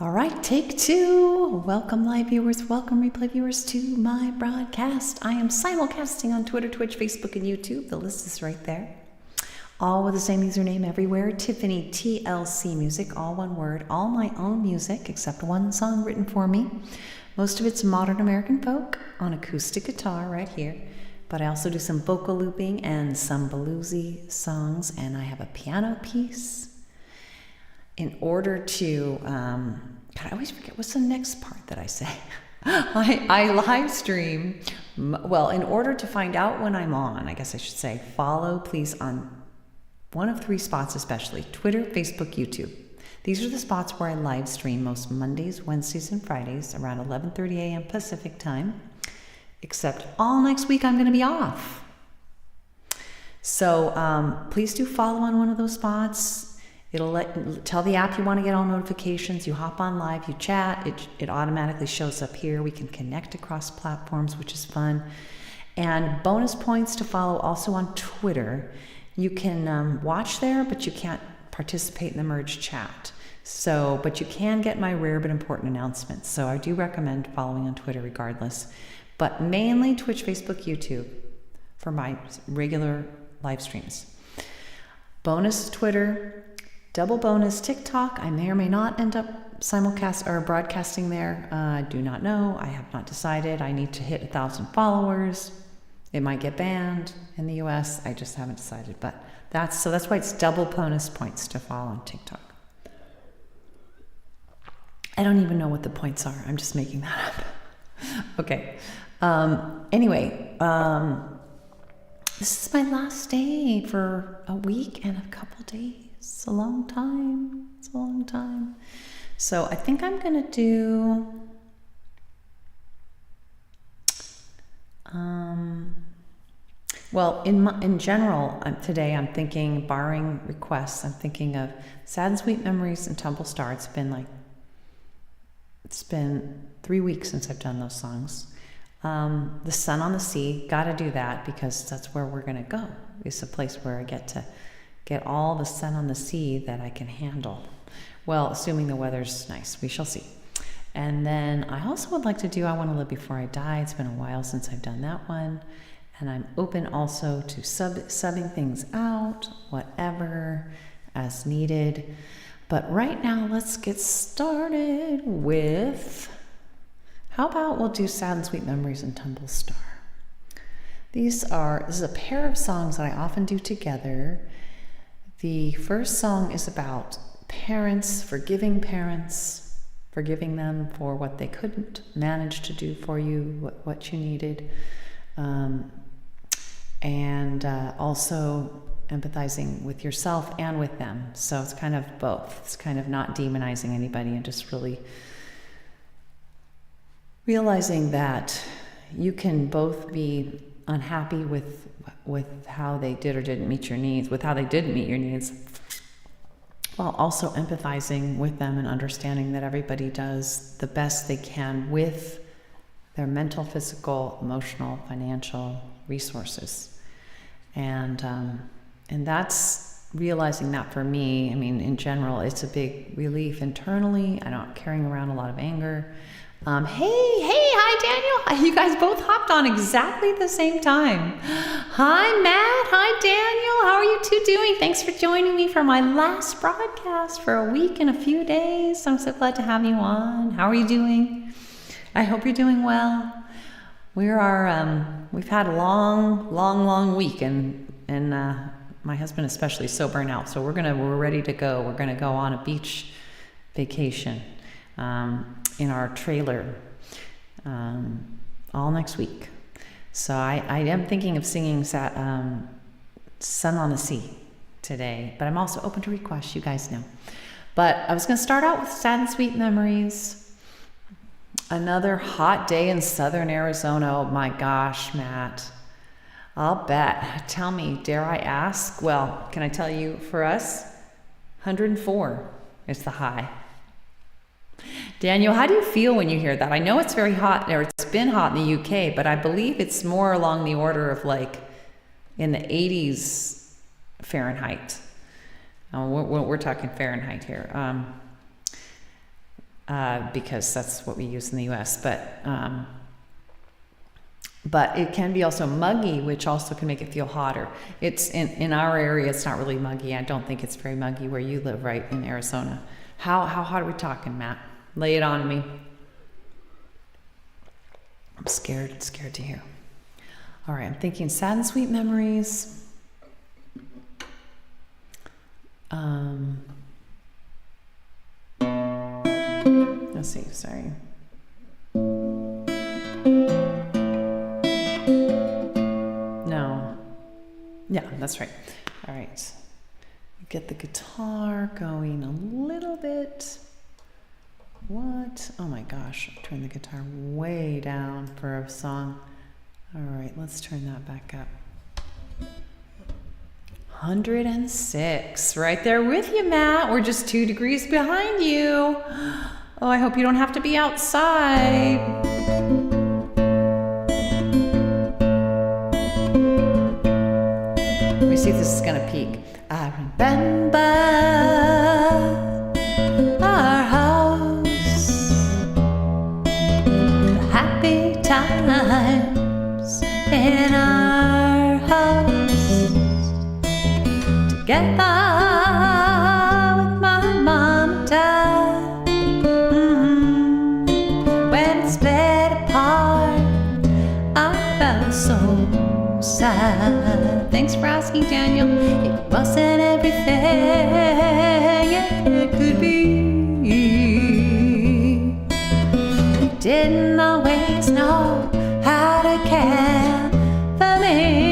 All right, take two. Welcome, live viewers. Welcome, replay viewers, to my broadcast. I am simulcasting on Twitter, Twitch, Facebook, and YouTube. The list is right there. All with the same username everywhere. Tiffany TLC Music, all one word. All my own music, except one song written for me. Most of it's modern American folk on acoustic guitar right here. But I also do some vocal looping and some bluesy songs, and I have a piano piece. In order to, God, I always forget, what's the next part that I say? I live stream. Well, in order to find out when I'm on, I guess I should say, follow please on one of three spots especially, Twitter, Facebook, YouTube. These are the spots where I live stream most Mondays, Wednesdays, and Fridays around 11:30 a.m. Pacific time, except all next week I'm going to be off. So please do follow on one of those spots. It'll tell the app you want to get all notifications. You hop on live, you chat, it automatically shows up here. We can connect across platforms, which is fun. And bonus points to follow also on Twitter. You can watch there, but you can't participate in the merge chat. So, but you can get my rare but important announcements. So I do recommend following on Twitter regardless. But mainly Twitch, Facebook, YouTube for my regular live streams. Bonus Twitter. Double bonus TikTok. I may or may not end up simulcast or broadcasting there. I do not know. I have not decided. I need to hit 1,000 followers. It might get banned in the US. I just haven't decided. But that's why it's double bonus points to follow on TikTok. I don't even know what the points are. I'm just making that up. Okay. Anyway, this is my last day for a week and a couple days. It's a long time. It's a long time. So I think I'm going to do well, in general, today I'm thinking, barring requests, I'm thinking of Sad and Sweet Memories and Tumble Star. It's been 3 weeks since I've done those songs. The Sun on the Sea, gotta do that because that's where we're gonna go. It's a place where I get to get all the sun on the sea that I can handle. Well, assuming the weather's nice, we shall see. And then I also would like to do I Want to Live Before I Die. It's been a while since I've done that one. And I'm open also to subbing things out, whatever, as needed. But right now, let's get started with, how about we'll do Sad and Sweet Memories and Tumble Star. This is a pair of songs that I often do together. The first song is about parents, forgiving them for what they couldn't manage to do for you, what you needed, and also empathizing with yourself and with them. So it's kind of both. It's kind of not demonizing anybody and just really realizing that you can both be unhappy with how they did or didn't meet your needs, with how they didn't meet your needs, while also empathizing with them and understanding that everybody does the best they can with their mental, physical, emotional, financial resources. And that's realizing that for me, I mean, in general, it's a big relief internally. I'm not carrying around a lot of anger. Hi Daniel. You guys both hopped on exactly the same time. Hi Matt, hi Daniel. How are you two doing? Thanks for joining me for my last broadcast for a week and a few days. I'm so glad to have you on. How are you doing? I hope you're doing well. We've had a long week and my husband especially is so burnt out. So we're ready to go. We're gonna go on a beach vacation. In our trailer all next week. So I am thinking of singing Sun on the Sea today, but I'm also open to requests, you guys know. But I was going to start out with Sad and Sweet Memories. Another hot day in southern Arizona. Oh my gosh, Matt. I'll bet. Tell me, dare I ask? Well, can I tell you, for us, 104 is the high. Daniel, how do you feel when you hear that? I know it's very hot, or it's been hot in the UK, but I believe it's more along the order of like in the 80s Fahrenheit. We're talking Fahrenheit here. because that's what we use in the U.S. But it can be also muggy, which also can make it feel hotter. It's in our area, it's not really muggy. I don't think it's very muggy where you live, right, in Arizona. How hot are we talking, Matt? Lay it on me. I'm scared to hear. All right, I'm thinking sad and sweet memories. Let's see, sorry. No. Yeah, that's right. All right. Get the guitar going a little bit. What? Oh my gosh, turn the guitar way down for a song. All right, let's turn that back up. 106, right there with you, Matt. We're just 2 degrees behind you. Oh, I hope you don't have to be outside. Let me see if this is gonna peak. I remember our house, the happy times in our house, together with my mom and dad. When it split apart, I felt so sad. Thanks for asking, Daniel. It wasn't everything it could be. You didn't always know how to care for me.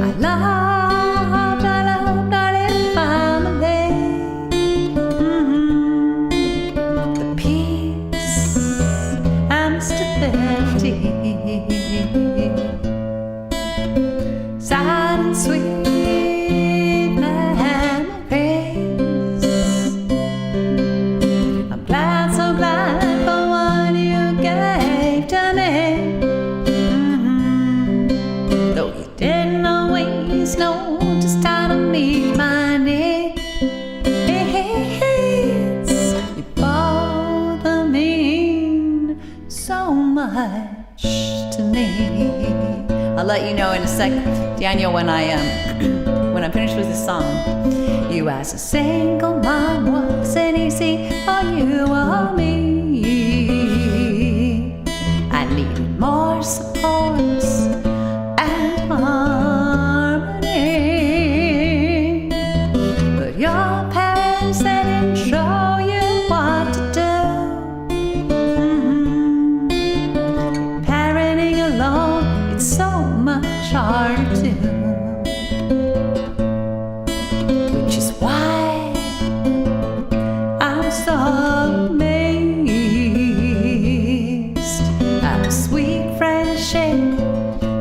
I loved our little family. The peace and stability. Sad and sweet memories. I'm glad, so glad for what you gave to me. Though you didn't always know just how to meet my needs. You both mean so much to me. I'll let you know in a sec, Daniel, when I'm finished with this song. You as a single mom wasn't easy for you or me. I needed more support and harmony. But your parents, they didn't show you what to do. Parenting alone, it's so much harder too. Which is why I'm so amazed at the sweet friendship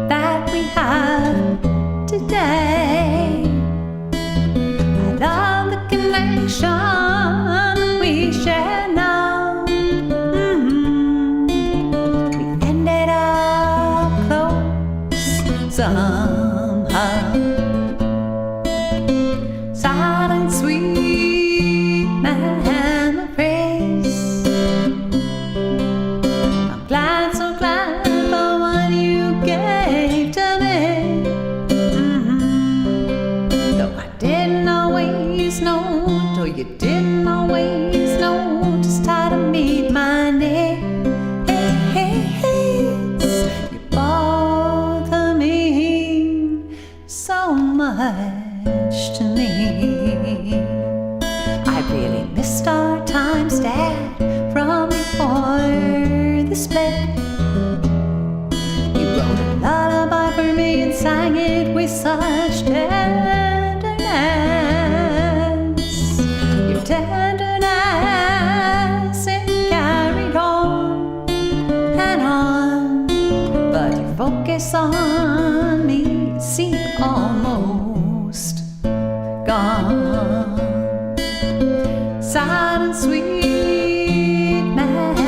that we have today. I love the connection we share now. We ended up close somehow. Sad and sweet memories. I'm glad, so glad for what you gave to me. Though I didn't always know, though you didn't always know just how to meet my needs. You both mean so much to me. I really missed our times, Dad, from before the split. You wrote a lullaby for me and sang it with such tenderness. Your tenderness, it carried on and on, but your focus on me seemed almost gone. Sad and sweet memories.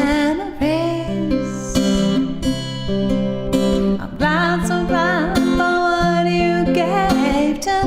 I'm glad, so glad for what you gave to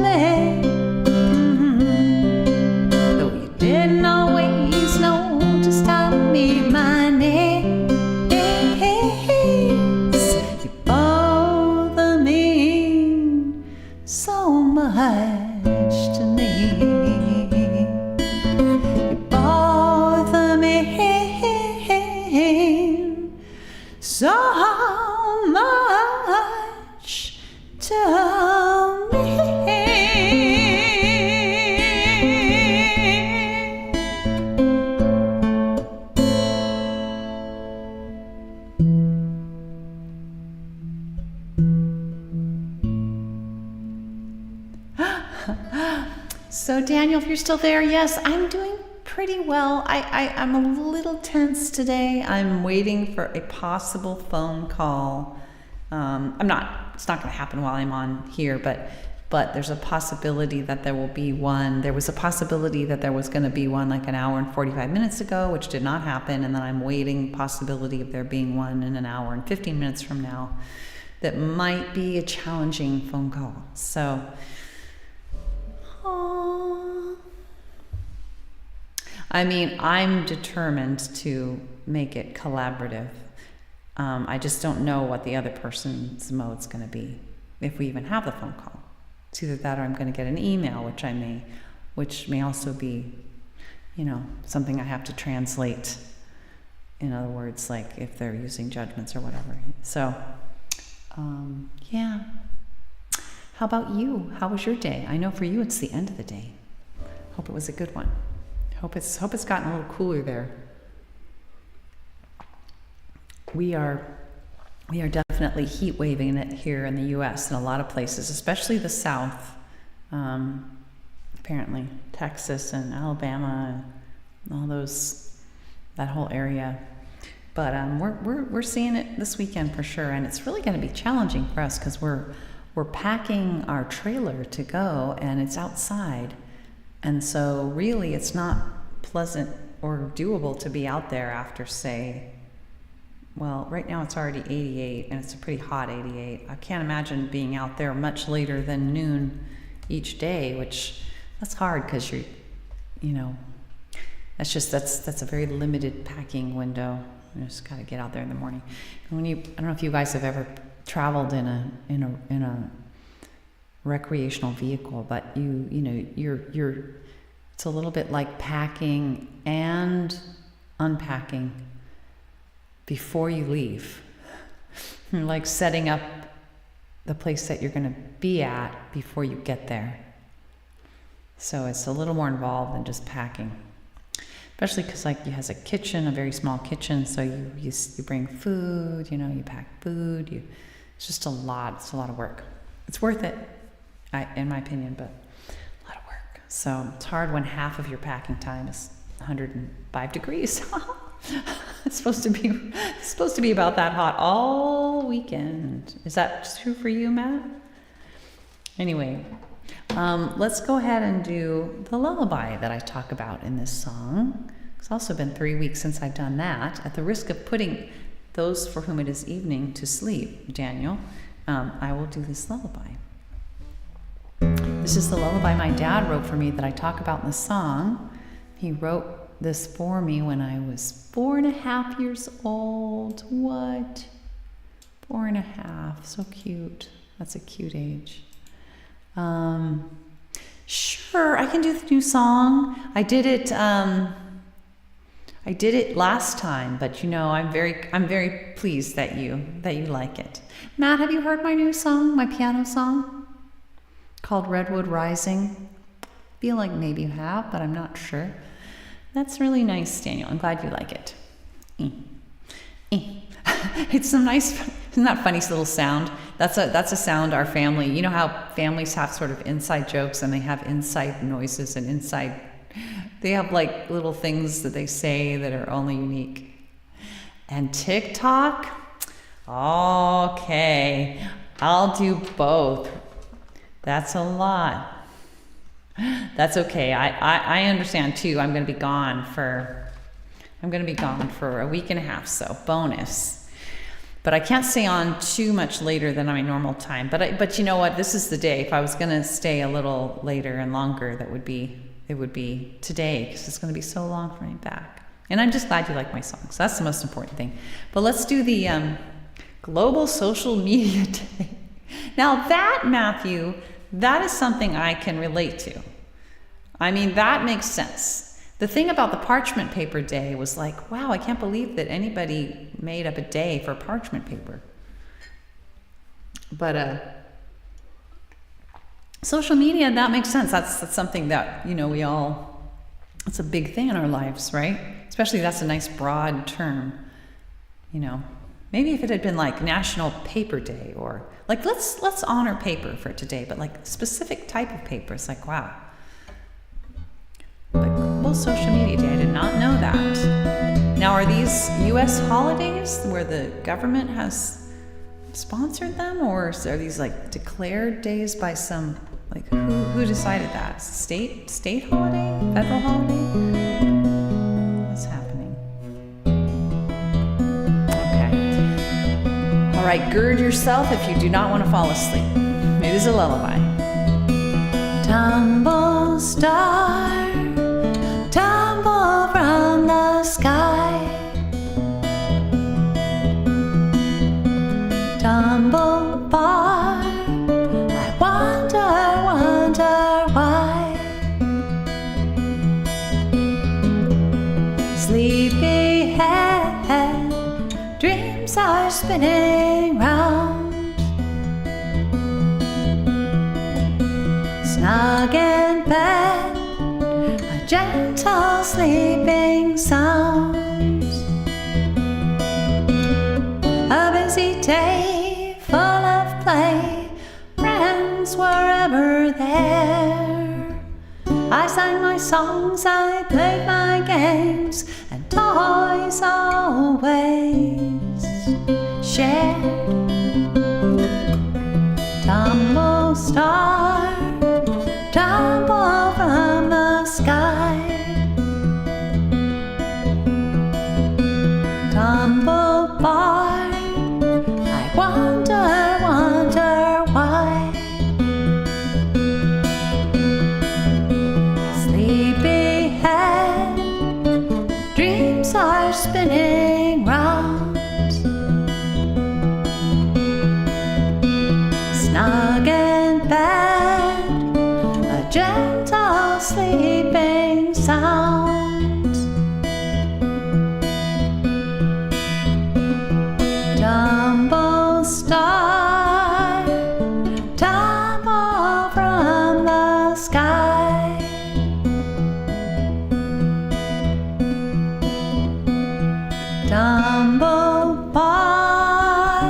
if you're still there, yes, I'm doing pretty well. I'm a little tense today. I'm waiting for a possible phone call. It's not going to happen while I'm on here, but there's a possibility that there will be one. There was a possibility that there was going to be one like an hour and 45 minutes ago, which did not happen. And then I'm waiting possibility of there being one in an hour and 15 minutes from now that might be a challenging phone call. So, I mean, I'm determined to make it collaborative. I just don't know what the other person's mode's going to be if we even have the phone call. It's either that or I'm going to get an email, which may also be, something I have to translate. In other words, like if they're using judgments or whatever. So, yeah. How about you? How was your day? I know for you it's the end of the day. Hope it was a good one. Hope it's gotten a little cooler there. We are definitely heat waving it here in the U.S. in a lot of places, especially the South. Apparently, Texas and Alabama and all that whole area. But we're seeing it this weekend for sure, and it's really going to be challenging for us because we're packing our trailer to go, and it's outside, and so really it's not pleasant or doable to be out there after, say, well, right now it's already 88, and it's a pretty hot 88. I can't imagine being out there much later than noon each day, which that's hard because that's a very limited packing window. You just got to get out there in the morning. And I don't know if you guys have ever traveled in a recreational vehicle, but it's a little bit like packing and unpacking before you leave. You're like setting up the place that you're going to be at before you get there. So it's a little more involved than just packing. Especially because it has a kitchen, a very small kitchen, so you bring food, you pack food. It's just a lot. It's a lot of work. It's worth it, in my opinion, but a lot of work. So it's hard when half of your packing time is 105 degrees. It's supposed to be about that hot all weekend. Is that true for you, Matt? Anyway, let's go ahead and do the lullaby that I talk about in this song. It's also been 3 weeks since I've done that. At the risk of putting those for whom it is evening to sleep, Daniel, I will do this lullaby. This is the lullaby my dad wrote for me that I talk about in the song. He wrote this for me when I was 4.5 years old. What? 4.5. So cute. That's a cute age. Sure, I can do the new song. I did it last time, but I'm very pleased that you like it. Matt, have you heard my new song, my piano song called Redwood Rising? Feel like maybe you have, but I'm not sure. That's really nice, Daniel. I'm glad you like it. It's some nice, isn't that funny little sound? That's a sound our family, you know how families have sort of inside jokes and they have inside noises and they have like little things that they say that are only unique. And TikTok? Okay, I'll do both. That's a lot. That's okay. I understand too. I'm going to be gone for a week and a half, so bonus. But I can't stay on too much later than my normal time. But you know what? This is the day. If I was going to stay a little later and longer, it would be today, because it's going to be so long for me back. And I'm just glad you like my song. So that's the most important thing. But let's do the Global Social Media Day. Now that, Matthew, that is something I can relate to. I mean, that makes sense. The thing about the parchment paper day was like, wow, I can't believe that anybody made up a day for parchment paper. But social media, that makes sense. That's something that, it's a big thing in our lives, right? Especially that's a nice broad term, Maybe if it had been like National Paper Day, or like let's honor paper for today, but like specific type of paper. It's like, wow. Social Media Day. I did not know that. Now, are these U.S. holidays where the government has sponsored them, or are these like declared days by some, like, who decided that? State holiday? Federal holiday? What's happening? Okay. All right, gird yourself if you do not want to fall asleep. It is a lullaby. Tumble star, tumble from the sky. Tumble bar, I wonder why. Sleepy head, dreams are spinning round. Snug in bed, a gentle sleeping sound. A busy day full of play, friends were ever there. I sang my songs, I played my games, and toys always shared. Tumble star, tumble from the sky. Tumble bar, I wonder why. Sleepy head, dreams are spinning round. Snug in bed, a gentle sleeping sound. Tumble star, tumble from the sky. Tumble bar,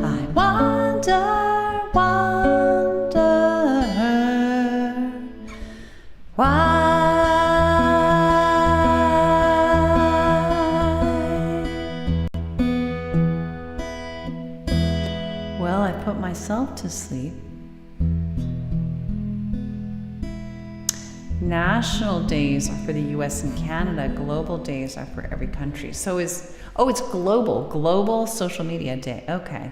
I wonder why. Well, I put myself to sleep. National days are for the US and Canada. Global days are for every country. So it's global social media day. Okay.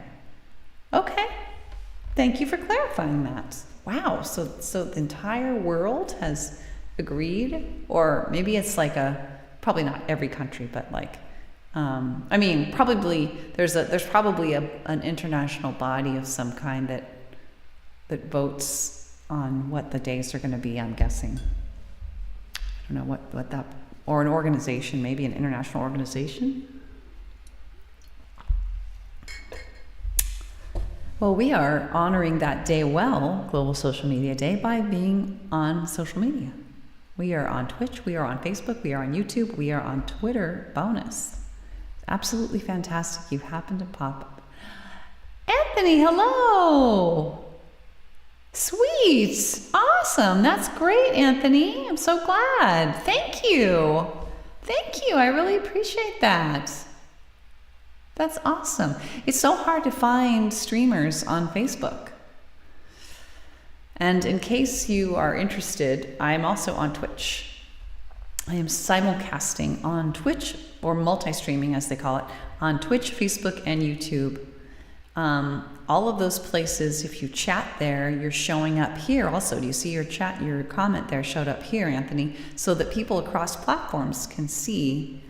Thank you for clarifying that. Wow. So the entire world has agreed, or maybe it's like probably not every country, but like, probably there's probably an international body of some kind that votes on what the days are going to be, I'm guessing. I don't know what that, or an organization, maybe an international organization. Well, we are honoring that day well, Global Social Media Day, by being on social media. We are on Twitch, we are on Facebook, we are on YouTube, we are on Twitter, bonus. Absolutely fantastic. You happen to pop up. Anthony, hello. Sweet. Awesome. That's great, Anthony. I'm so glad. Thank you. I really appreciate that. That's awesome. It's so hard to find streamers on Facebook. And in case you are interested, I'm also on Twitch. I am simulcasting on Twitch, or multi-streaming as they call it, on Twitch, Facebook, and YouTube. All of those places, if you chat there, you're showing up here also. Do you see your chat, your comment there showed up here, Anthony, so that people across platforms can see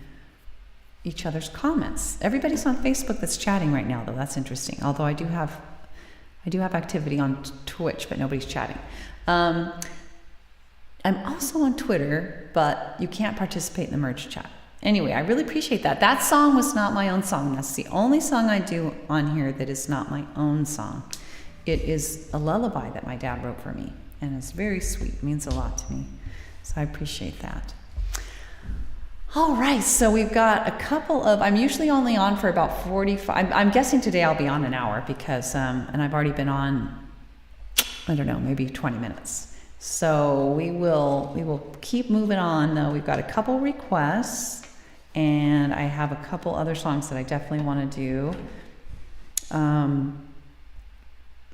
each other's comments. Everybody's on Facebook that's chatting right now, though. That's interesting. Although I do have activity on Twitch, but nobody's chatting. I'm also on Twitter, but you can't participate in the merge chat. Anyway, I really appreciate that. That song was not my own song. That's the only song I do on here that is not my own song. It is a lullaby that my dad wrote for me, and it's very sweet. It means a lot to me. So I appreciate that. All right, so we've got a couple of, I'm usually only on for about 45, I'm guessing today I'll be on an hour because, and I've already been on, I don't know, maybe 20 minutes. So we will keep moving on though. We've got a couple requests, and I have a couple other songs that I definitely want to do.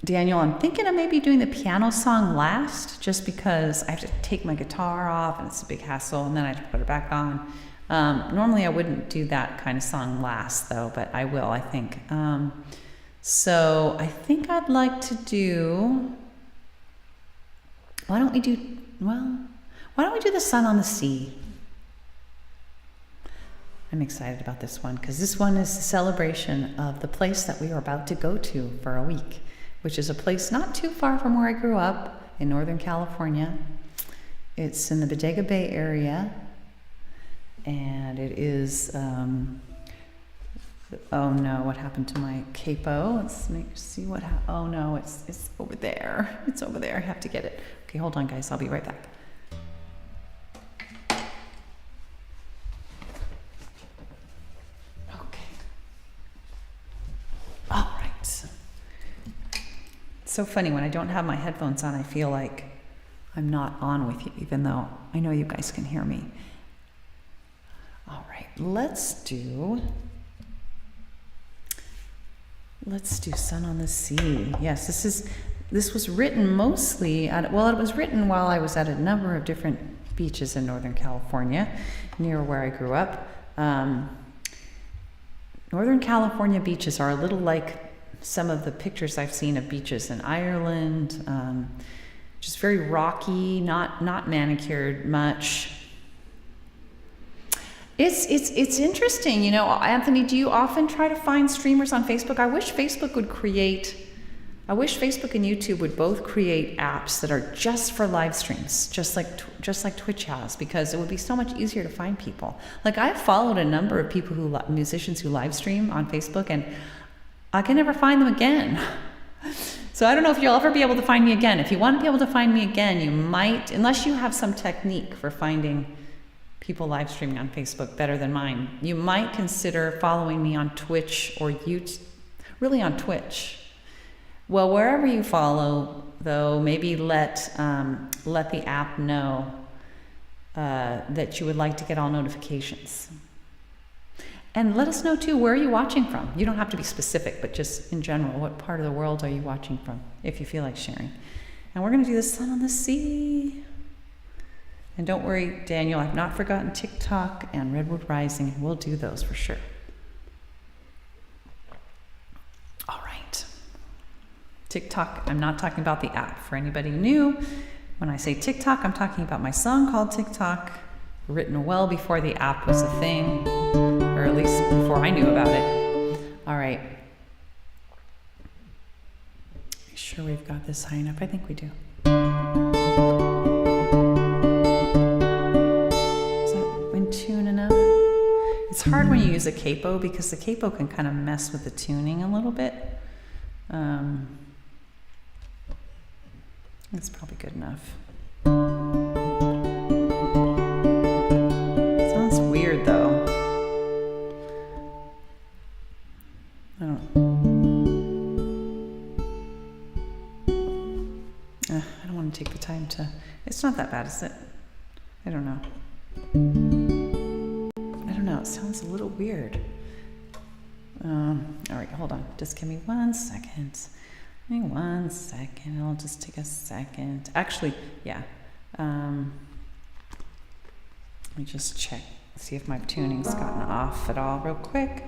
Daniel, I'm thinking of maybe doing the piano song last, just because I have to take my guitar off and it's a big hassle, and then I have to put it back on. Normally I wouldn't do that kind of song last though, but I will, I think. So I think I'd like to do, why don't we do The Sun on the Sea? I'm excited about this one because this one is a celebration of the place that we are about to go to for a week, which is a place not too far from where I grew up in Northern California. It's in the Bodega Bay area, and it is, oh no, what happened to my capo? Let's see what happened. Oh no, it's over there. It's over there. I have to get it. Okay, hold on guys, I'll be right back. Okay. All right. So funny, when I don't have my headphones on, I feel like I'm not on with you, even though I know you guys can hear me. All right, let's do Sun on the Sea. Yes, this was written mostly it was written while I was at a number of different beaches in Northern California, near where I grew up. Northern California beaches are a little like some of the pictures I've seen of beaches in Ireland, just very rocky, not manicured much. It's interesting, you know, Anthony, do you often try to find streamers on Facebook? I wish Facebook and YouTube would both create apps that are just for live streams, just like Twitch has, because it would be so much easier to find people. Like, I've followed a number of people musicians who live stream on Facebook, and I can never find them again. So I don't know if you'll ever be able to find me again. If you want to be able to find me again, you might, unless you have some technique for finding people live streaming on Facebook better than mine, you might consider following me on Twitch or YouTube, really on Twitch. Well, wherever you follow, though, maybe let the app know that you would like to get all notifications. And let us know, too, where are you watching from? You don't have to be specific, but just in general, what part of the world are you watching from, if you feel like sharing. And we're going to do The Sun on the Sea. And don't worry, Daniel, I've not forgotten TikTok and Redwood Rising. We'll do those for sure. All right. TikTok, I'm not talking about the app. For anybody new, when I say TikTok, I'm talking about my song called TikTok, written well before the app was a thing, or at least before I knew about it. All right. Make sure we've got this high enough. I think we do. It's hard when you use a capo because the capo can kind of mess with the tuning a little bit. It's probably good enough. Sounds weird though. I don't want to take the time to. It's not that bad, is it? I don't know. It sounds a little weird. All right, hold on. Just give me 1 second. Give me 1 second. I'll just take a second. Actually, yeah. Let me just check. See if my tuning's gotten off at all real quick.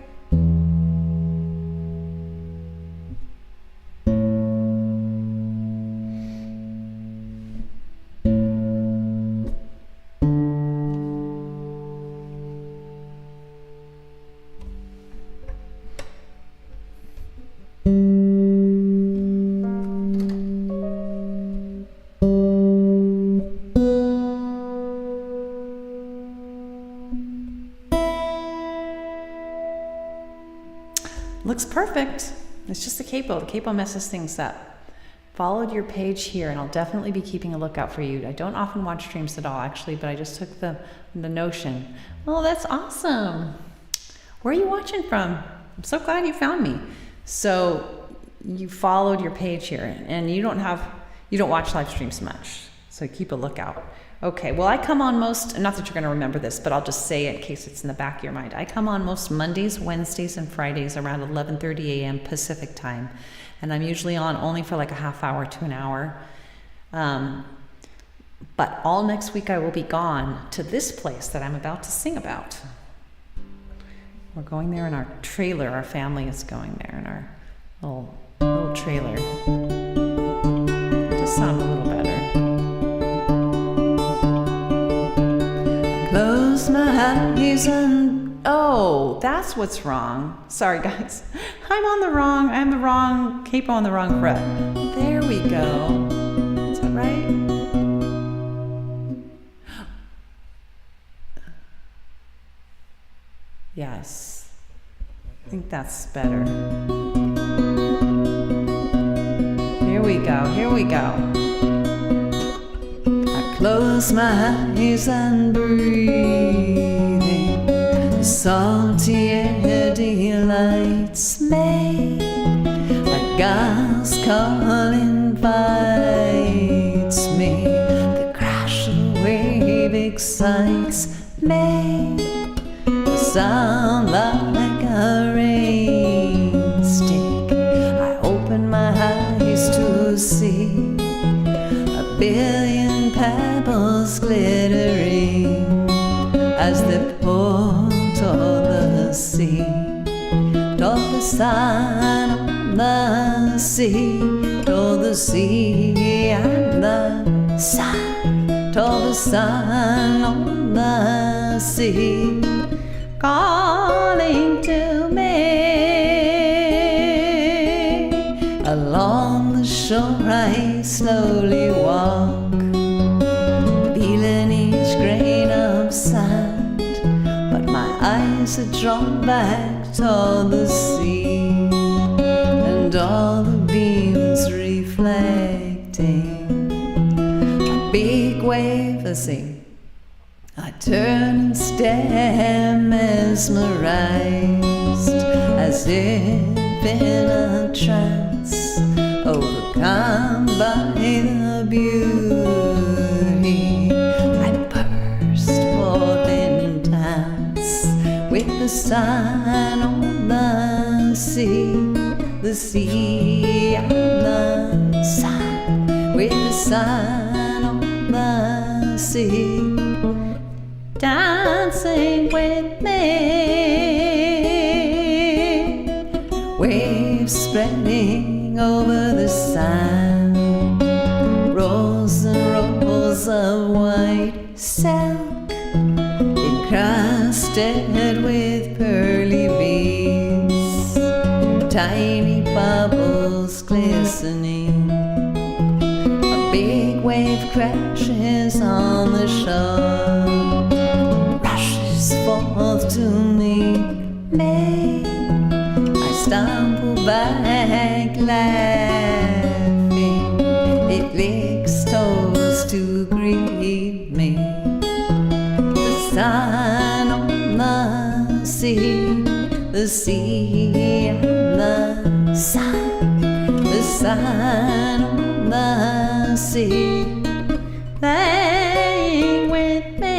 Looks perfect. It's just the capo. The capo messes things up. Followed your page here, and I'll definitely be keeping a lookout for you. I don't often watch streams at all, actually, but I just took the notion. Oh, that's awesome. Where are you watching from? I'm so glad you found me. So you followed your page here, and you don't watch live streams much. So keep a lookout. Okay, well, I come on most, not that you're going to remember this, but I'll just say it in case it's in the back of your mind. I come on most Mondays, Wednesdays, and Fridays around 11:30 a.m. Pacific time. And I'm usually on only for like a half hour to an hour. But all next week I will be gone to this place that I'm about to sing about. We're going there in our trailer. Our family is going there in our little trailer. Just sound a little better. Close my eyes and oh, that's what's wrong. Sorry guys, I'm the wrong capo on the wrong fret. There we go. Is that right? Yes, I think that's better. Here we go. I close my eyes and breathing the salty air delights me. A gas call invites me. The crash of a wave excites me. The sound like a rain stick. I open my eyes to see a billion pebbles glittering as they pour toward the sea, toward the sun on the sea, toward the sea and the sun, toward the sun on the sea, calling to me. Along the shore I slowly walk, feeling each grain of sand, but my eyes are drawn back toward the sea, and all the beams reflecting a big wave I see. I turn and stare, mesmerized, as if in a trance, overcome by the beauty. I burst forth in dance with the sun on the sea and the sun, with the sun on the sea, dancing with me. Waves spreading over the sand, rolls and rolls of white silk, encrusted with pearly beads, tiny bubbles glistening. A big wave crashes on the shore, rushes forth to meet me. I stumble back laughing, it licks toes to greet me. The sun on the sea and the sun on the sea, playing with me.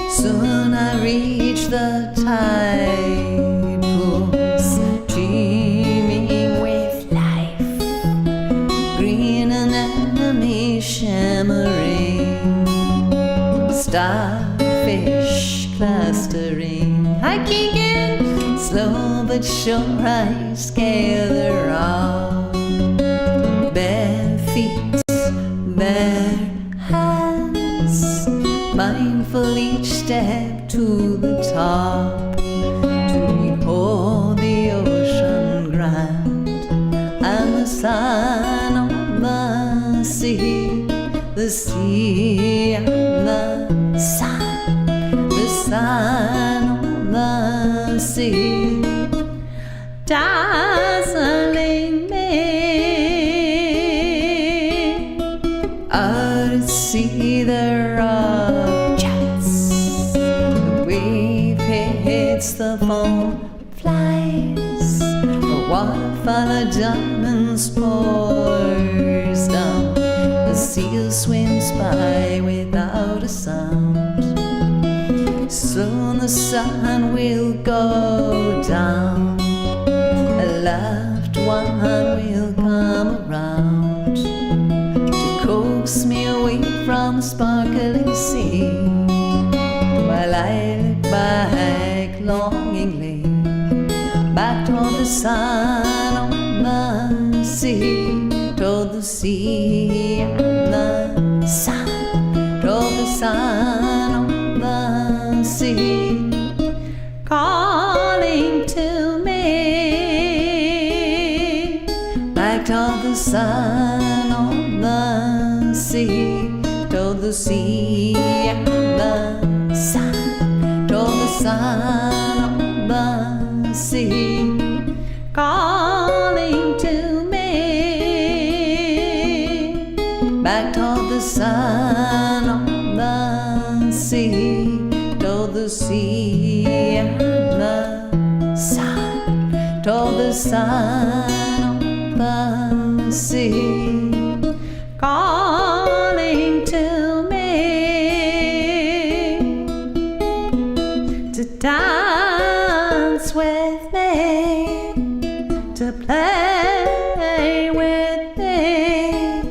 Soon I reach the tide pools, teeming with life, green anemone shimmering, starfish clustering. Hiking in slow but sure, I scale the rock, bare feet, bare hands, mindful each step to the top, to behold the ocean grand and the sun on the sea and the sun on the sea, dazzling me. Out at sea the rock jets, the wave hits the foam, flies, a waterfall of diamonds pours swims by without a sound. Soon the sun will go down. A loved one will come around to coax me away from the sparkling sea, while I look back longingly, back toward the sun on the sea, toward the sea and the sun, toward the sun on the sea, calling to me, back toward the sun on the sea, toward the sea and the sun, toward the sun on the sea, calling to me, back toward the sun on the sea, toward the sea and the sun, toward the sun on the sea, calling to me to dance with me, to play with me,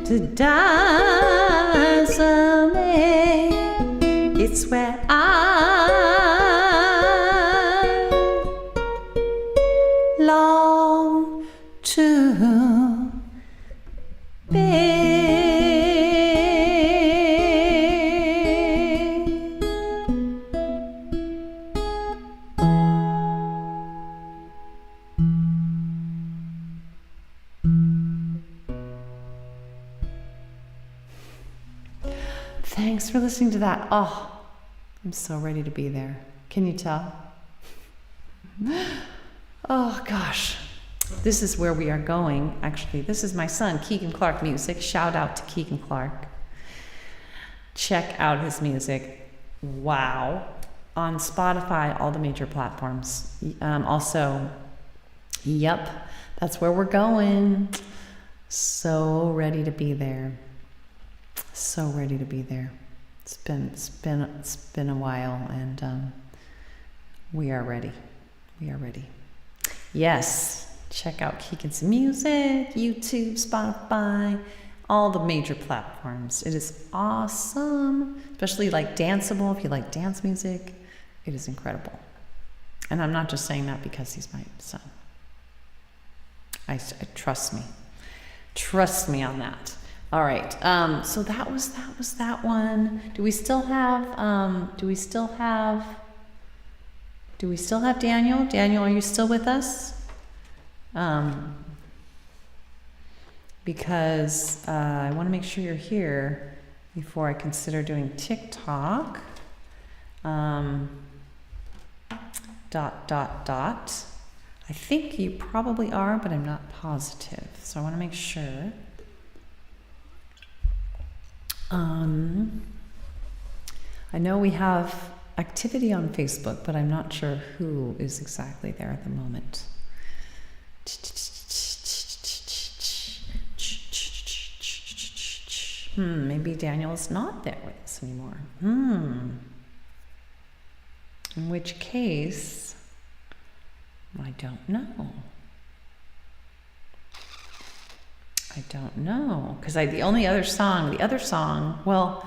to dance with me. It's where I long to be. Thanks for listening to that. Oh, I'm so ready to be there. Can you tell? Oh gosh, this is where we are going. Actually, this is my son, Keegan Clark Music. Shout out to Keegan Clark. Check out his music. Wow. On Spotify, all the major platforms. Also, yep, that's where we're going. So ready to be there. So ready to be there. It's been a while, and we are ready. We are ready. Yes, check out Keegan's music, YouTube, Spotify, all the major platforms. It is awesome, especially like danceable. If you like dance music, it is incredible. And I'm not just saying that because he's my son. I trust me. Trust me on that. All right. So that was that one. Do we still have Daniel? Daniel, are you still with us? Because I want to make sure you're here before I consider doing TikTok. I think you probably are, but I'm not positive. So I want to make sure. I know we have activity on Facebook, but I'm not sure who is exactly there at the moment. Maybe Daniel is not there with us anymore. In which case, I don't know. I don't know, because the other song, well,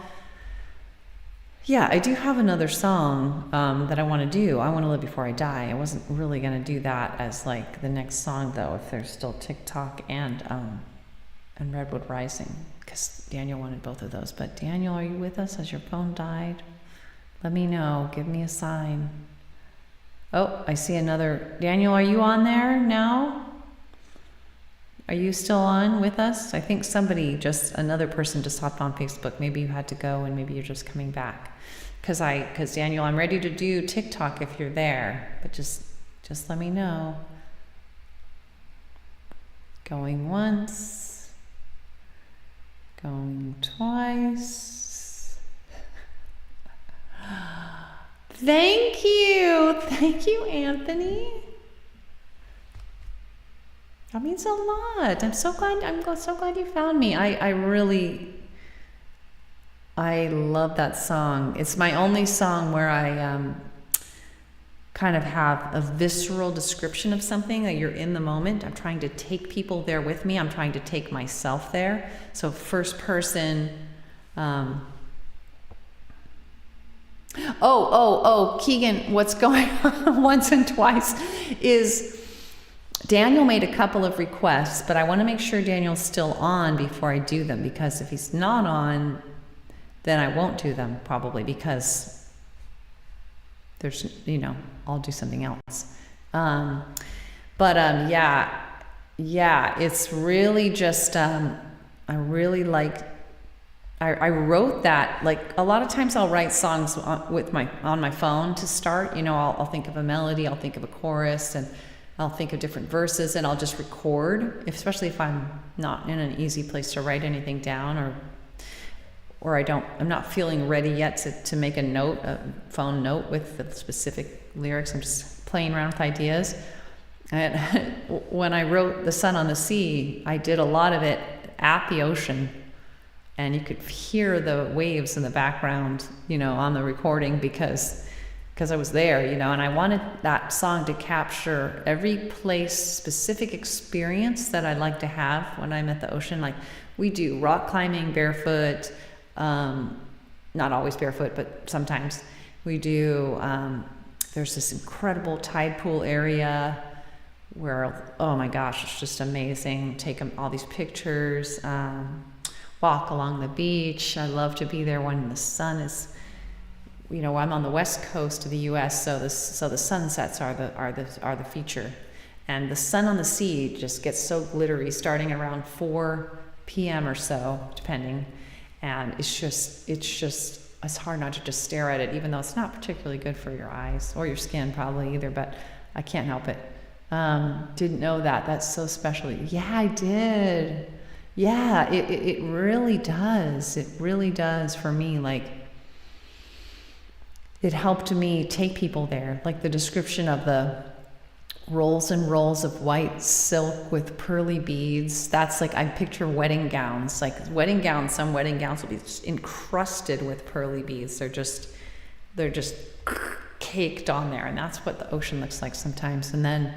yeah, I do have another song that I want to do. I Want to Live Before I Die. I wasn't really going to do that as like the next song, though, if there's still TikTok and Redwood Rising, because Daniel wanted both of those. But Daniel, are you with us? Has your phone died? Let me know. Give me a sign. Oh, I see another. Daniel, are you on there now? Are you still on with us? I think another person just hopped on Facebook. Maybe you had to go and maybe you're just coming back. Because Daniel, I'm ready to do TikTok if you're there, but just let me know. Going once, going twice. Thank you, Anthony. That means a lot. I'm so glad you found me. I really I love that song. It's my only song where I kind of have a visceral description of something, that you're in the moment. I'm trying to take people there with me. I'm trying to take myself there. So first person. Keegan, what's going on once and twice is Daniel made a couple of requests, but I want to make sure Daniel's still on before I do them, because if he's not on, then I won't do them probably, because there's, I'll do something else. It's really just, I really like, I wrote that, like a lot of times I'll write songs on my phone to start, I'll think of a melody, I'll think of a chorus, and I'll think of different verses, and I'll just record, especially if I'm not in an easy place to write anything down, or I'm not feeling ready yet to make a phone note with the specific lyrics. I'm just playing around with ideas. And when I wrote The Sun on the Sea, I did a lot of it at the ocean, and you could hear the waves in the background, on the recording, because I was there, and I wanted that song to capture every place, specific experience that I like to have when I'm at the ocean. Like we do rock climbing barefoot, not always barefoot, but sometimes we do. There's this incredible tide pool area where, oh my gosh, it's just amazing. Take all these pictures, walk along the beach. I love to be there when the sun is, I'm on the west coast of the U.S., so the sunsets are the feature, and the sun on the sea just gets so glittery starting around 4 p.m. or so, depending, and it's hard not to just stare at it, even though it's not particularly good for your eyes or your skin probably either, but I can't help it. Didn't know that. That's so special. Yeah, I did. Yeah, it really does. It really does for me. Like, it helped me take people there. Like the description of the rolls and rolls of white silk with pearly beads. That's like, I picture wedding gowns. Like wedding gowns, some wedding gowns will be just encrusted with pearly beads. They're just caked on there. And that's what the ocean looks like sometimes. And then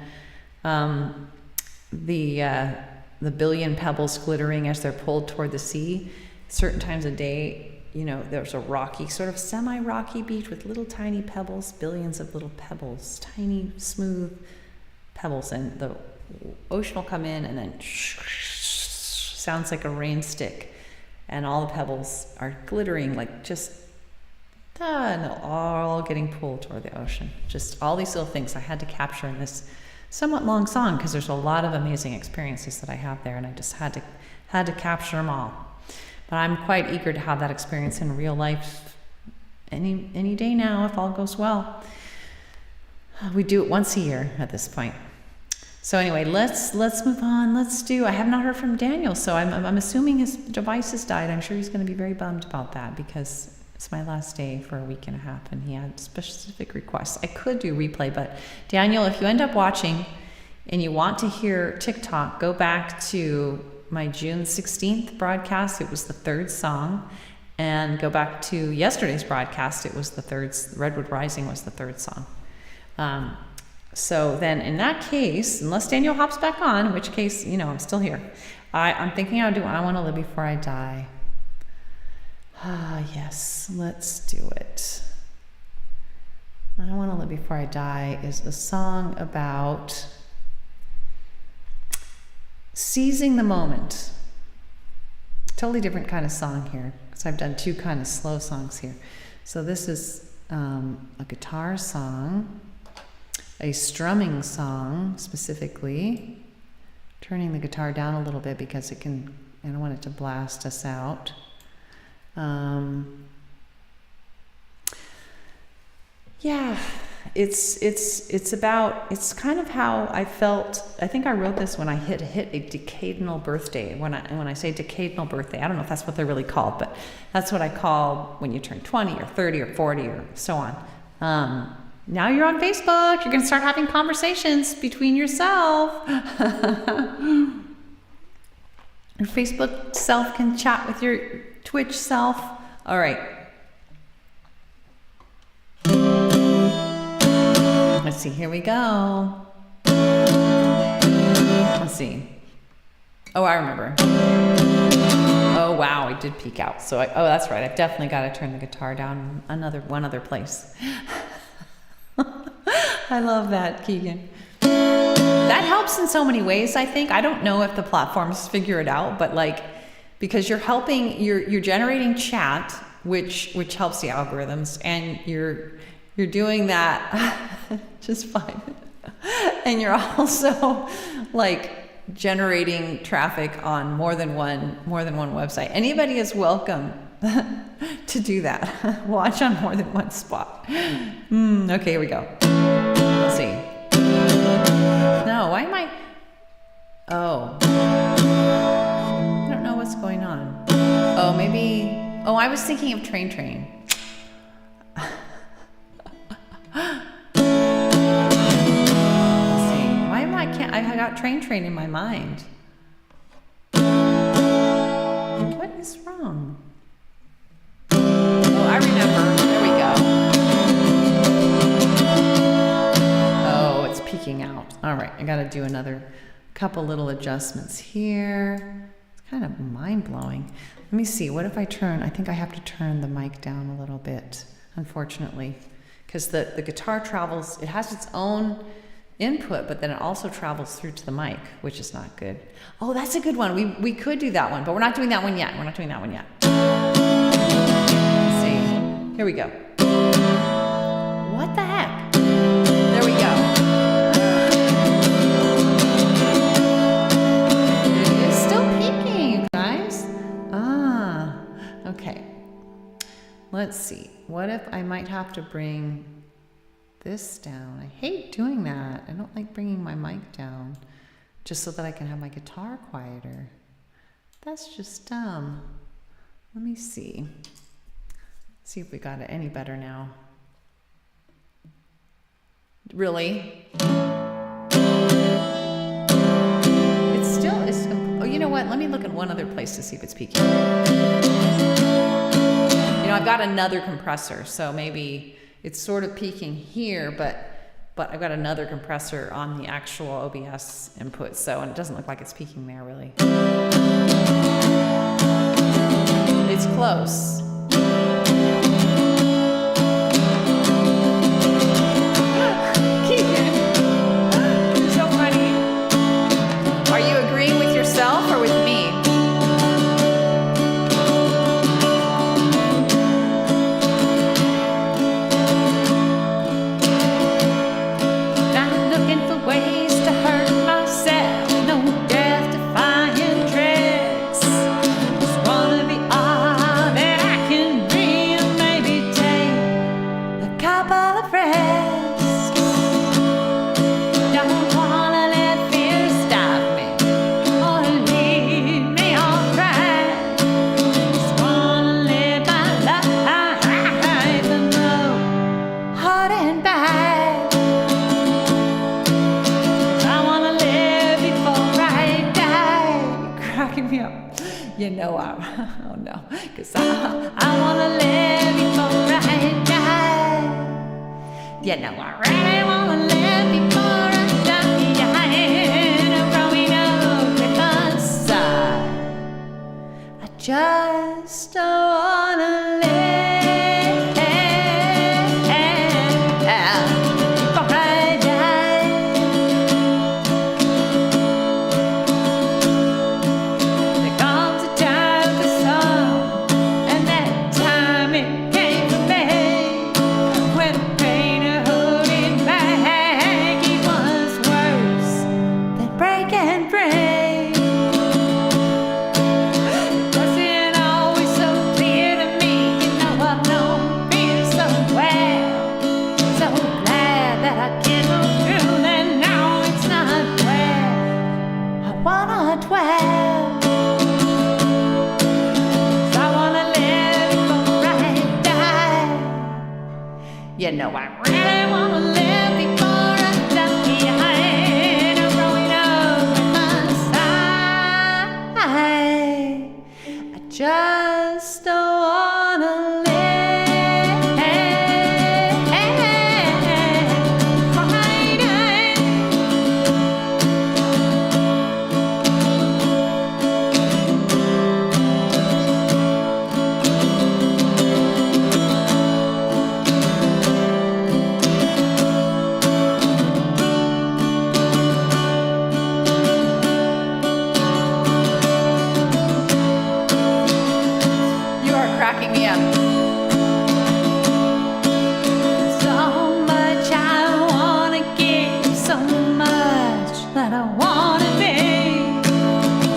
the billion pebbles glittering as they're pulled toward the sea. Certain times of day, there's a rocky, sort of semi-rocky beach with little tiny pebbles, billions of little pebbles, tiny, smooth pebbles. And the ocean will come in and then sounds like a rain stick. And all the pebbles are glittering like just, and they're all getting pulled toward the ocean. Just all these little things I had to capture in this somewhat long song, because there's a lot of amazing experiences that I have there, and I just had to capture them all. But I'm quite eager to have that experience in real life any day now, if all goes well. We do it once a year at this point. So anyway, let's move on. I have not heard from Daniel, so I'm assuming his device has died. I'm sure he's going to be very bummed about that, because it's my last day for a week and a half, and he had specific requests. I could do replay, but Daniel, if you end up watching and you want to hear TikTok, go back to my June 16th broadcast. It was the third song. And go back to yesterday's broadcast. It was the third, Redwood Rising was the third song. So then in that case, unless Daniel hops back on, in which case, I'm still here. I'm thinking I Want to Live Before I Die. Yes, let's do it. I Want to Live Before I Die is a song about seizing the moment. Totally different kind of song here, because I've done two kind of slow songs here. So this is a guitar song, a strumming song specifically, turning the guitar down a little bit because I don't want it to blast us out. It's kind of how I felt. I think I wrote this when I hit a decadal birthday. When I say decadal birthday, I don't know if that's what they're really called, but that's what I call when you turn 20 or 30 or 40 or so on. Now you're on Facebook. You're going to start having conversations between yourself. Your Facebook self can chat with your Twitch self All right. Let's see, here we go. Let's see. Oh, I remember. Oh, wow, I did peek out. So, oh, that's right. I've definitely got to turn the guitar down one other place. I love that, Keegan. That helps in so many ways, I think. I don't know if the platforms figure it out, but like, because you're helping, you're generating chat, which helps the algorithms, and you're doing that just fine. And you're also like generating traffic on more than one website. Anybody is welcome to do that. Watch on more than one spot. Okay, here we go. Let's see. No, why am I? Oh, I don't know what's going on. Oh, maybe. Oh, I was thinking of Train. I got Train in my mind. What is wrong? Oh, I remember. There we go. Oh, it's peeking out. All right, I got to do another couple little adjustments here. It's kind of mind-blowing. Let me see. What if I turn? I think I have to turn the mic down a little bit, unfortunately, because the guitar travels. It has its own input, but then it also travels through to the mic, which is not good. Oh, that's a good one. We could do that one, but we're not doing that one yet. Let's see. Here we go. What the heck? There we go. It's still peaking, you guys. Okay. Let's see. What if I might have to bring this down? I hate doing that. I don't like bringing my mic down just so that I can have my guitar quieter. That's just dumb. Let me see. See if we got it any better now. Really? It's oh, you know what? Let me look at one other place to see if it's peaking. You know, I've got another compressor, so maybe it's sort of peaking here, but I've got another compressor on the actual OBS input, and it doesn't look like it's peaking there, really. It's close. Keegan, you're so funny. Are you agreeing with yourself or with me? You know oh no, because I wanna live before I die. You know I really wanna live before I die. Growing up with a sigh, I just don't wanna live before I die. There comes a time for some, and that time it came for me. When the pain of holding back, it was worse than breaking free. Wasn't always so clear to me, you know I've known fear so well. So glad that I can move through that now it's not where I wanna dwell. 'Cause I wanna live before I die. You know I really wanna live before I die. Growing up with my side, I just don't wanna cracking me up. So much I wanna give, so much that I wanna be.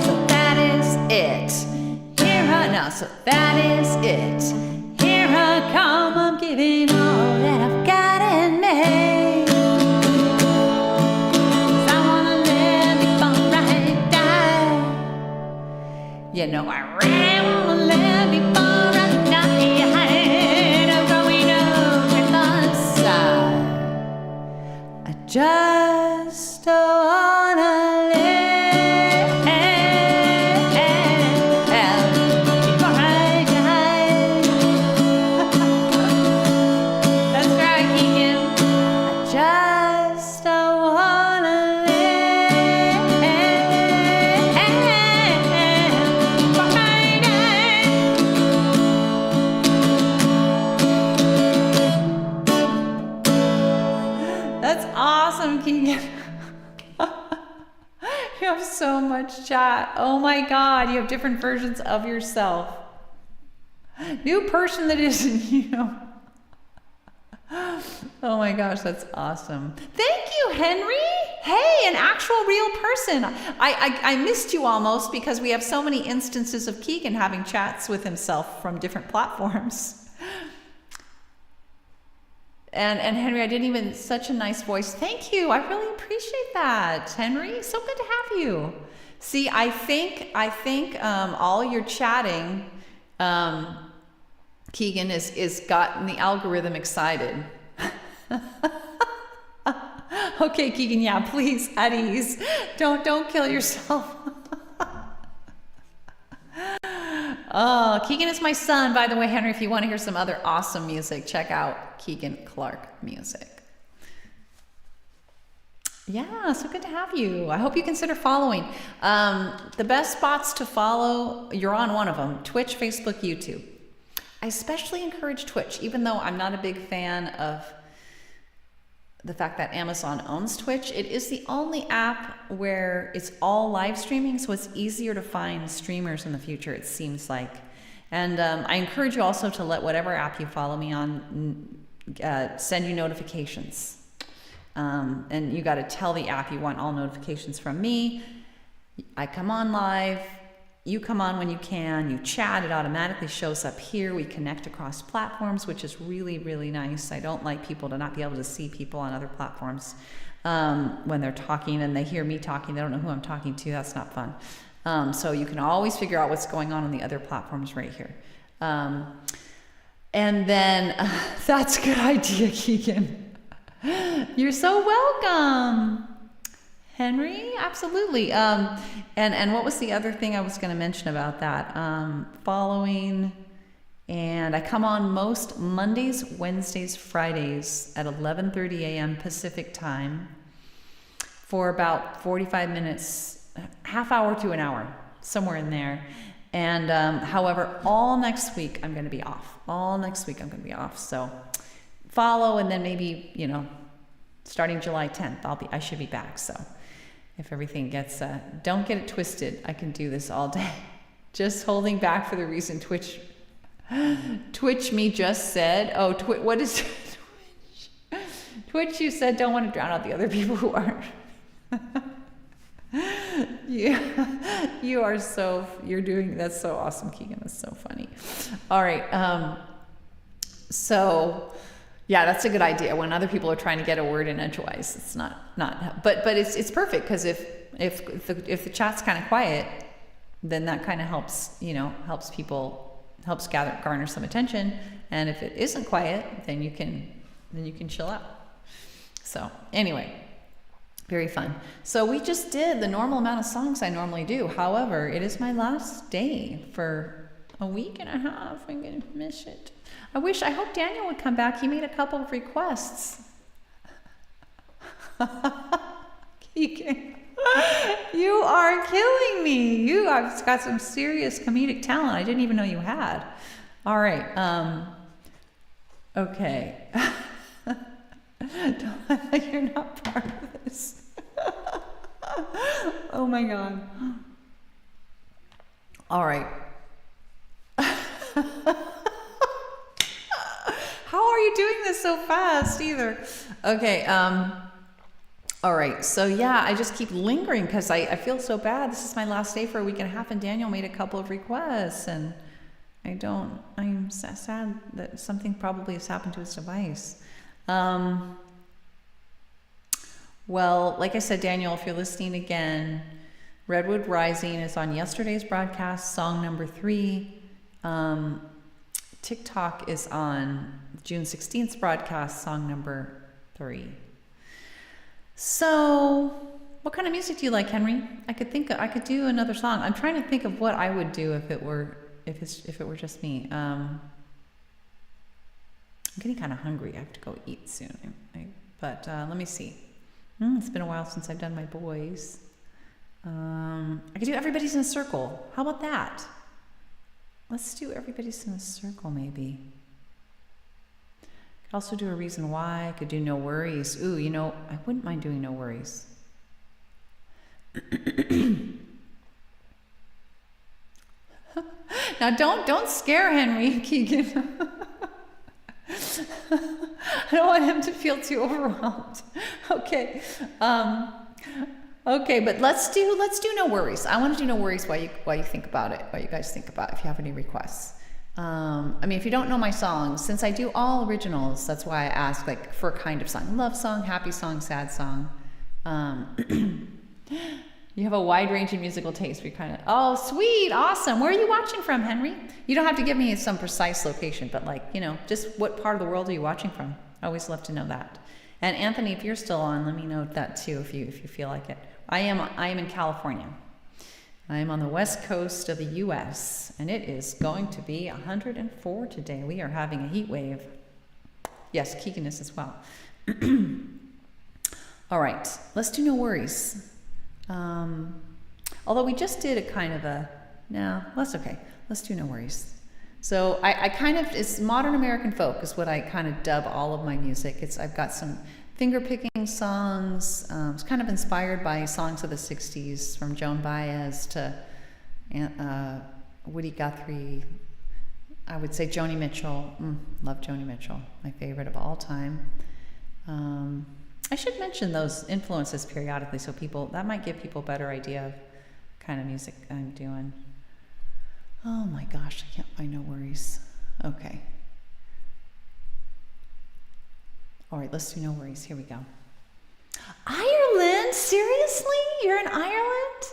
So that is it. Here I know. So that is it. Here I come. I'm giving all that I've got in me. 'Cause I wanna live before I die. You know I really wanna live before I die. I'm growing up with the sun. I just wanna live before I die. That's right, Keegan. I just wanna live before I die. That's awesome, Keegan. You have so much chat. Oh my God, you have different versions of yourself. New person that isn't you. Oh my gosh, that's awesome. Thank you, Henry. Hey, an actual real person. I missed you almost because we have so many instances of Keegan having chats with himself from different platforms. And Henry, I didn't even, such a nice voice. Thank you. I really appreciate that, Henry. So good to have you. See, I think all your chatting, Keegan, is gotten the algorithm excited. Okay, Keegan, yeah, please, at ease. Don't kill yourself. Oh, Keegan is my son, by the way, Henry. If you want to hear some other awesome music, check out Keegan Clark Music. Yeah, so good to have you. I hope you consider following. The best spots to follow, you're on one of them, Twitch, Facebook, YouTube. I especially encourage Twitch, even though I'm not a big fan of the fact that Amazon owns Twitch. It is the only app where it's all live streaming, so it's easier to find streamers in the future, it seems like. And I encourage you also to let whatever app you follow me on send you notifications. And you got to tell the app you want all notifications from me. I come on live. You come on when you can, you chat, it automatically shows up here. We connect across platforms, which is really, really nice. I don't like people to not be able to see people on other platforms when they're talking and they hear me talking. They don't know who I'm talking to. That's not fun. So you can always figure out what's going on the other platforms right here. And then, that's a good idea, Keegan. You're so welcome. Henry, absolutely. And what was the other thing I was going to mention about that? Following, and I come on most Mondays, Wednesdays, Fridays at 11:30 a.m. Pacific time for about 45 minutes, half hour to an hour, somewhere in there. And however, all next week I'm going to be off. All next week I'm going to be off. So follow, and then maybe, starting July 10th, I should be back. So if everything gets, don't get it twisted. I can do this all day. Just holding back for the reason Twitch me just said. Oh, what is Twitch? Twitch, you said don't want to drown out the other people who aren't. You're doing, that's so awesome, Keegan. That's so funny. All right. So yeah, that's a good idea. When other people are trying to get a word in edgewise, it's not, but it's perfect, because if the chat's kind of quiet, then that kind of helps, helps garner some attention. And if it isn't quiet, then you can chill out. So anyway, very fun. So we just did the normal amount of songs I normally do. However, it is my last day for a week and a half. I'm gonna miss it. I hope Daniel would come back. He made a couple of requests. You are killing me. You have got some serious comedic talent I didn't even know you had. All right. Okay. Don't act like you're not part of this. Oh my God. All right. you doing this so fast either? Okay. All right. So yeah, I just keep lingering because I feel so bad. This is my last day for a week and a half, and Daniel made a couple of requests, and I'm sad that something probably has happened to his device. Well, like I said, Daniel, if you're listening again, Redwood Rising is on yesterday's broadcast, song number 3. TikTok is on June 16th's broadcast, song number 3. So, what kind of music do you like, Henry? I could do another song. I'm trying to think of what I would do if it were just me. I'm getting kind of hungry. I have to go eat soon. But let me see. It's been a while since I've done my boys. I could do Everybody's in a Circle. How about that? Let's do Everybody's in a Circle, maybe. Could also do A Reason Why. I could do No Worries. Ooh, I wouldn't mind doing No Worries. Now, don't scare Henry, Keegan. I don't want him to feel too overwhelmed. Okay. Okay, but let's do No Worries. I want to do No Worries while you think about it, while you guys think about it, if you have any requests. If you don't know my songs, since I do all originals, that's why I ask for a kind of song. Love song, happy song, sad song. You have a wide range of musical taste. Oh, sweet, awesome. Where are you watching from, Henry? You don't have to give me some precise location, but just what part of the world are you watching from? I always love to know that. And Anthony, if you're still on, let me know that too, if you feel like it. I am in California. I am on the west coast of the U.S., and it is going to be 104 today. We are having a heat wave. Yes, Keegan is as well. All right, let's do No Worries. Although we just did a kind of no, that's okay. Let's do No Worries. So it's modern American folk is what I kind of dub all of my music. I've got some finger picking songs. It's kind of inspired by songs of the 60s, from Joan Baez to Woody Guthrie. I would say Joni Mitchell. Love Joni Mitchell, my favorite of all time. I should mention those influences periodically, so that might give people a better idea of kind of music I'm doing. Oh my gosh, I can't find No Worries. Okay. All right, let's do No Worries. Here we go. Ireland? Seriously? You're in Ireland?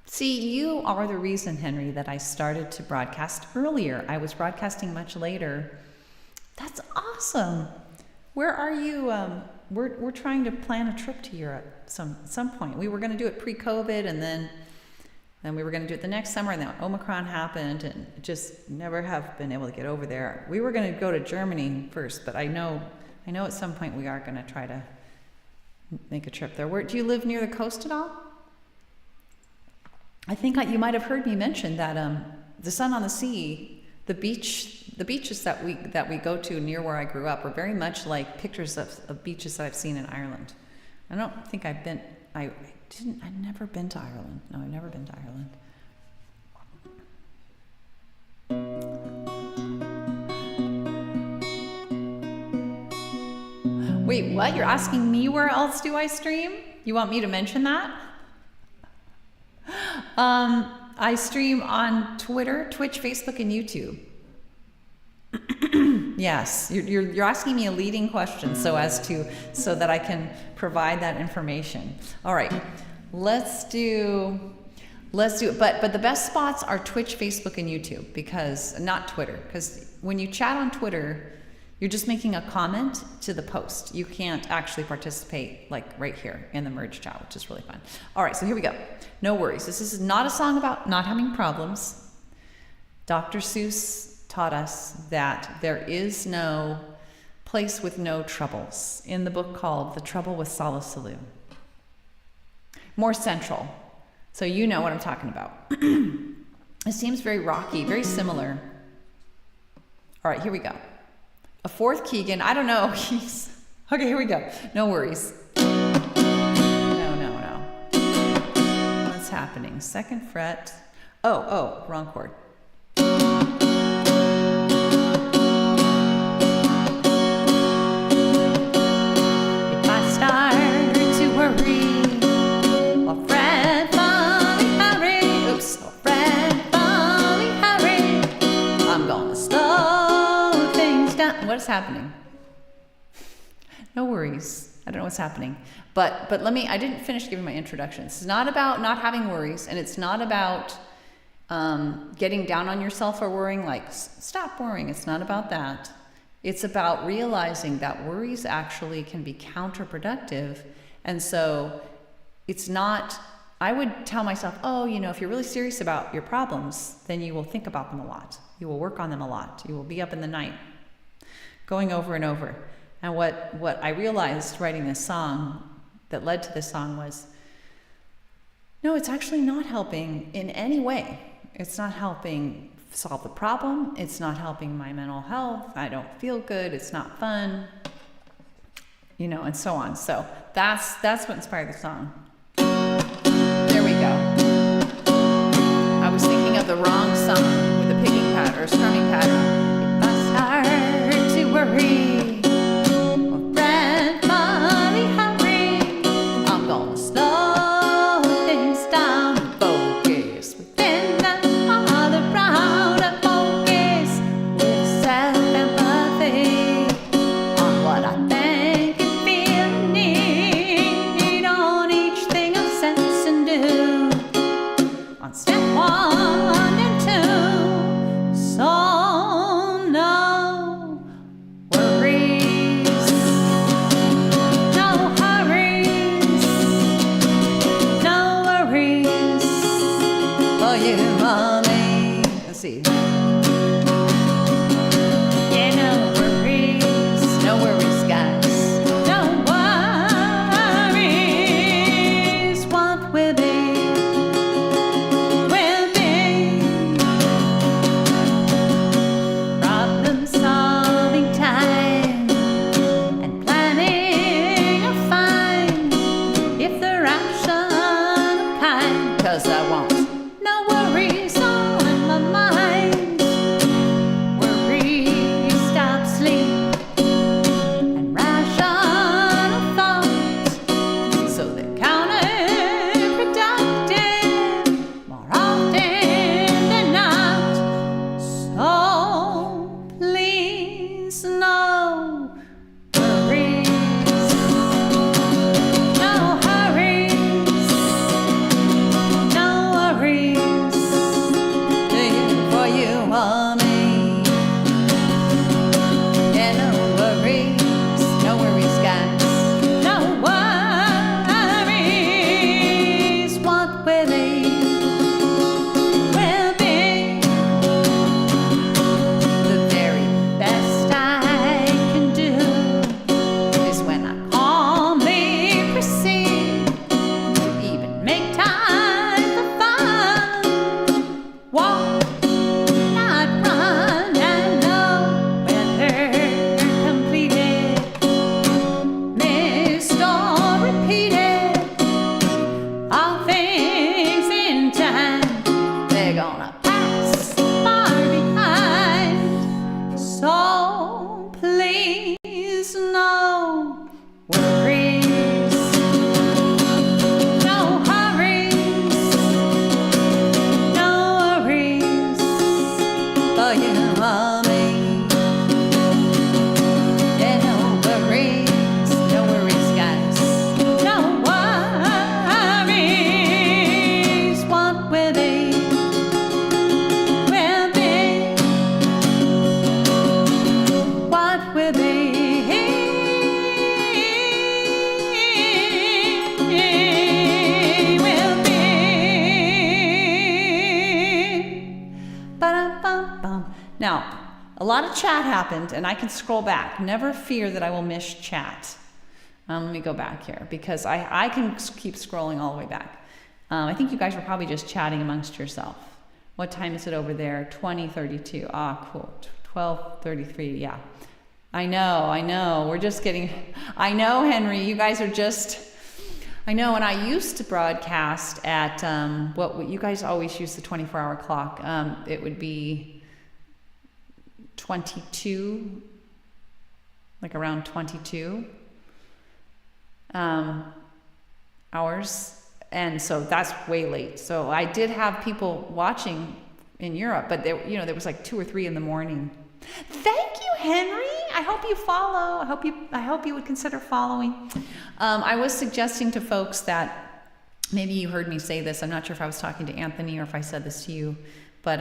See, you are the reason, Henry, that I started to broadcast earlier. I was broadcasting much later. That's awesome. Where are you? We're trying to plan a trip to Europe some point. We were going to do it pre-COVID, and then we were going to do it the next summer, and then Omicron happened, and just never have been able to get over there. We were going to go to Germany first, but I know at some point we are going to try to make a trip there. Do you live near the coast at all? I think you might have heard me mention that the Sun on the Sea, the beaches that we go to near where I grew up are very much like pictures of beaches that I've seen in Ireland. I don't think I've never been to Ireland. No, I've never been to Ireland. Wait, what? You're asking me where else do I stream? You want me to mention that? I stream on Twitter, Twitch, Facebook, and YouTube. Yes, you're asking me a leading question so that I can provide that information. All right, let's do it. But the best spots are Twitch, Facebook, and YouTube, because not Twitter. Because when you chat on Twitter, you're just making a comment to the post. You can't actually participate right here in the merge chat, which is really fun. All right, so here we go. No Worries. This is not a song about not having problems. Dr. Seuss taught us that there is no place with no troubles in the book called The Trouble with Salisalu. More central. So you know what I'm talking about. It seems very rocky, very similar. All right, here we go. A fourth Keegan. I don't know. Okay, here we go. No Worries. No. What's happening? Second fret. Oh, wrong chord. What's happening? No worries. I don't know what's happening. But I didn't finish giving my introduction. It's not about not having worries, and it's not about getting down on yourself or worrying, like, stop worrying. It's not about that. It's about realizing that worries actually can be counterproductive. And so it's not, I would tell myself, oh, if you're really serious about your problems, then you will think about them a lot. You will work on them a lot. You will be up in the night going over and over. And what I realized writing this song that led to this song was, no, it's actually not helping in any way. It's not helping solve the problem. It's not helping my mental health. I don't feel good. It's not fun, and so on. So that's what inspired the song. There we go. I was thinking of the wrong song with a picking pattern or strumming pattern. If I start to worry, Now, a lot of chat happened, and I can scroll back. Never fear that I will miss chat. Let me go back here, because I can keep scrolling all the way back. I think you guys were probably just chatting amongst yourself. What time is it over there? 20:32. Ah, cool. 12:33. Yeah. I know. We're just getting... I know, Henry. You guys are just... I know, and I used to broadcast at... what you guys always use the 24-hour clock. It would be 22, like around 22 hours. And so that's way late. So I did have people watching in Europe, but there was like 2 or 3 in the morning. Thank you, Henry. I hope you follow. I hope you would consider following. I was suggesting to folks that maybe you heard me say this. I'm not sure if I was talking to Anthony or if I said this to you, but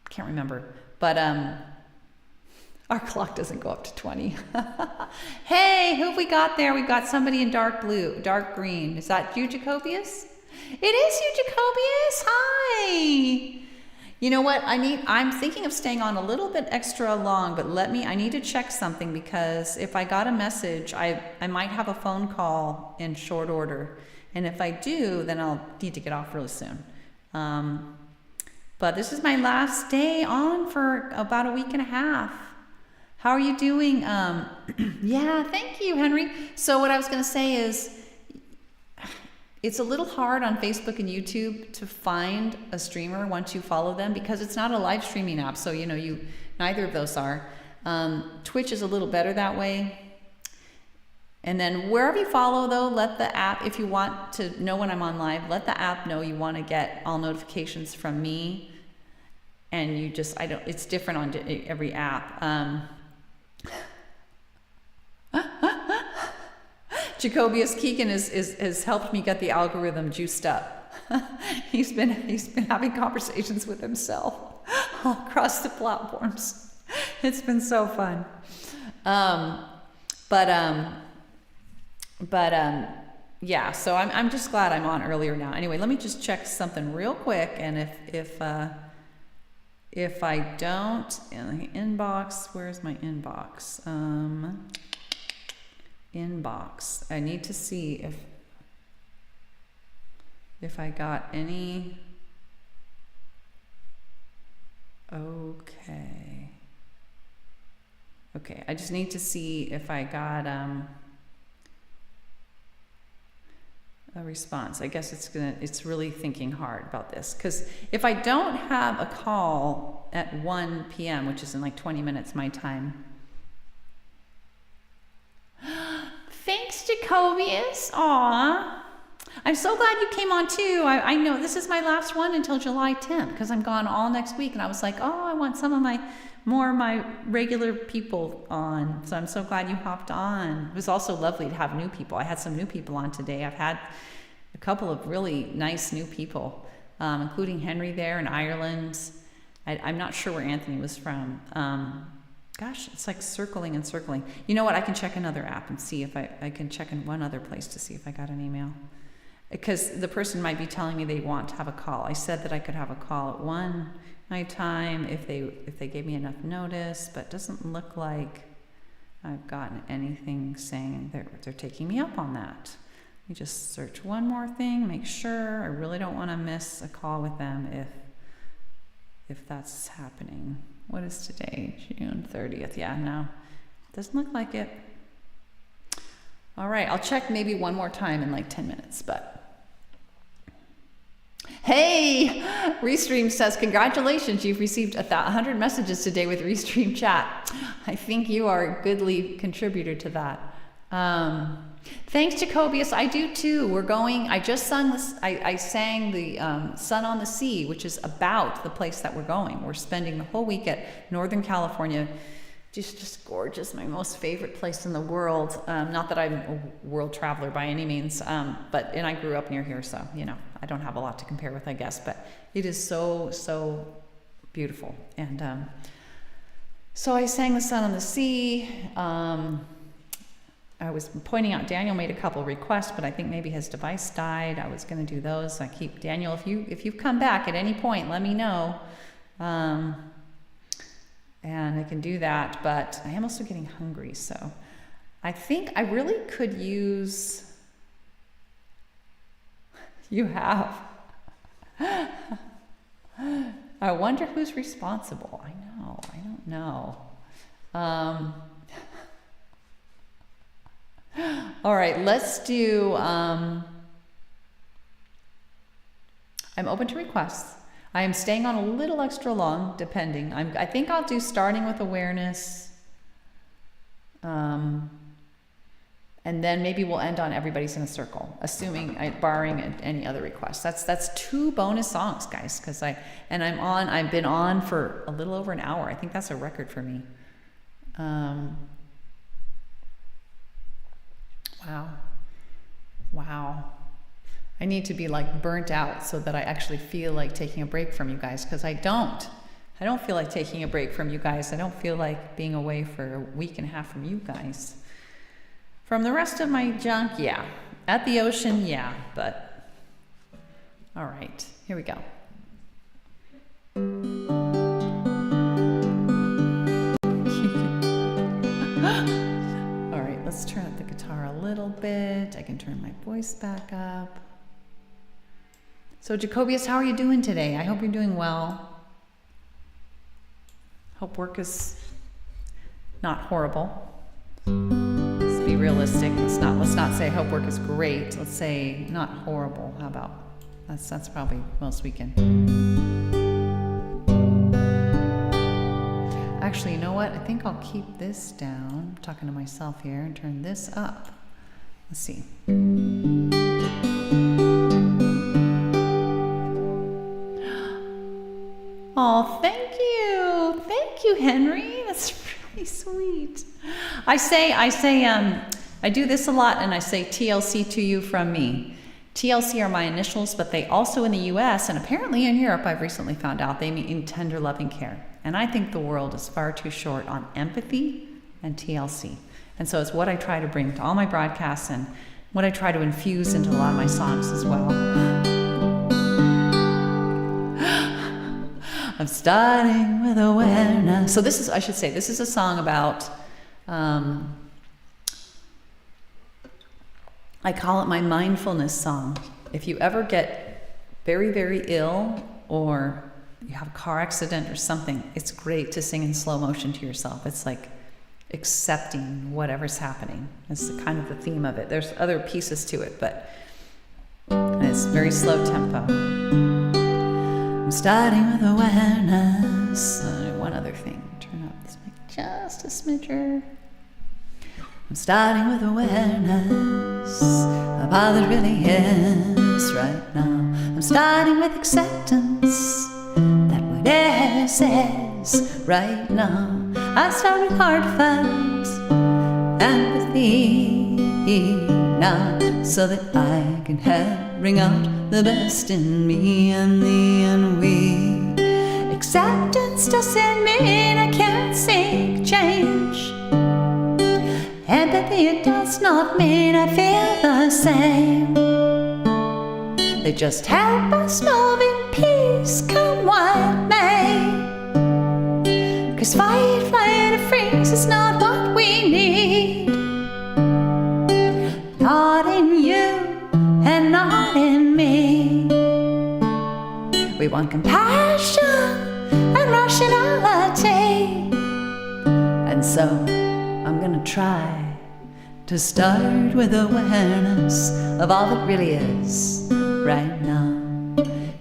can't remember. But our clock doesn't go up to 20. Hey, who have we got there? We've got somebody in dark blue, dark green. Is that you, Jacobius? It is you, Jacobius. Hi. You know what? I'm thinking of staying on a little bit extra long, but I need to check something, because if I got a message, I might have a phone call in short order. And if I do, then I'll need to get off really soon. But this is my last day on for about a week and a half. How are you doing? Yeah, thank you, Henry. So what I was going to say is, it's a little hard on Facebook and YouTube to find a streamer once you follow them, because it's not a live streaming app. So, neither of those are. Twitch is a little better that way. And then wherever you follow, though, let the app, if you want to know when I'm on live, let the app know you want to get all notifications from me. And it's different on every app. Jacobius Keegan has helped me get the algorithm juiced up. He's been having conversations with himself all across the platforms. It's been so fun. Yeah. So I'm just glad I'm on earlier now. Anyway, let me just check something real quick, and if I don't, in the inbox, where's my inbox? Inbox. I need to see if I got any. Okay. I just need to see if I got a response. I guess it's really thinking hard about this, because if I don't have a call at 1 p.m., which is in like 20 minutes my time. Thanks, Jacobius. Aw. I'm so glad you came on too. I know this is my last one until July 10th, because I'm gone all next week, and I was like, I want some of my regular people on. So I'm so glad you hopped on. It was also lovely to have new people. I had some new people on today. I've had a couple of really nice new people, including Henry there in Ireland. I'm not sure where Anthony was from. Gosh, it's like circling and circling. You know what? I can check another app and see if I can check in one other place to see if I got an email. Because the person might be telling me they want to have a call. I said that I could have a call at 1 my time if they gave me enough notice, but it doesn't look like I've gotten anything saying they're taking me up on that. Let me just search one more thing, make sure. I really don't want to miss a call with them if that's happening. What is today? June 30th. Yeah, no, doesn't look like it. All right, I'll check maybe one more time in like 10 minutes, but. Hey, Restream says, congratulations, you've received 100 messages today with Restream chat. I think you are a goodly contributor to that. Thanks, Jacobius. I do too. I just sung this. I sang the Sun on the Sea, which is about the place that we're going. We're spending the whole week at Northern California. Just gorgeous. My most favorite place in the world. Not that I'm a world traveler by any means, but I grew up near here, so I don't have a lot to compare with, I guess. But it is so beautiful. And so I sang the Sun on the Sea. I was pointing out Daniel made a couple requests, but I think maybe his device died. I was going to do those. So I keep Daniel. If you've come back at any point, let me know. And I can do that, but I am also getting hungry, so I think I really could use. You have. I wonder who's responsible. I don't know. All right, let's do. I'm open to requests. I am staying on a little extra long, depending. I think I'll do starting with awareness, and then maybe we'll end on Everybody's in a Circle, barring any other requests. That's 2 bonus songs, guys. I've been on for a little over an hour. I think that's a record for me. Wow. I need to be like burnt out so that I actually feel like taking a break from you guys, because I don't feel like taking a break from you guys. I don't feel like being away for a week and a half from you guys. From the rest of my junk, yeah. At the ocean, yeah, but all right, here we go. All right, let's turn up the guitar a little bit. I can turn my voice back up. So Jacobius, how are you doing today? I hope you're doing well. Hope work is not horrible. Let's be realistic. Let's not say hope work is great. Let's say not horrible. How about that's probably most we can. Actually, you know what? I think I'll keep this down. I'm talking to myself here, and turn this up. Let's see. Oh, thank you, Henry. That's really sweet. I do this a lot, and I say TLC to you from me. TLC are my initials, but they also in the US and apparently in Europe, I've recently found out, they mean tender loving care. And I think the world is far too short on empathy and TLC. And so it's what I try to bring to all my broadcasts and what I try to infuse into a lot of my songs as well. I'm starting with awareness. So this is a song about, I call it my mindfulness song. If you ever get very, very ill, or you have a car accident or something, it's great to sing in slow motion to yourself. It's like accepting whatever's happening. It's kind of the theme of it. There's other pieces to it, but it's very slow tempo. I'm starting with awareness. One other thing, turn up this mic just a smidger. I'm starting with awareness of all that really is right now. I'm starting with acceptance that whatever says right now. I start with heartfelt empathy now, so that I can help bring out the best in me and thee and we. Acceptance doesn't mean I can't seek change. Empathy, it does not mean I feel the same. They just help us move in peace, come what may. 'Cause fight, flight, or freeze is not what we need. Not in you and not in me. We want compassion and rationality. And so I'm gonna try to start with awareness of all that really is right now.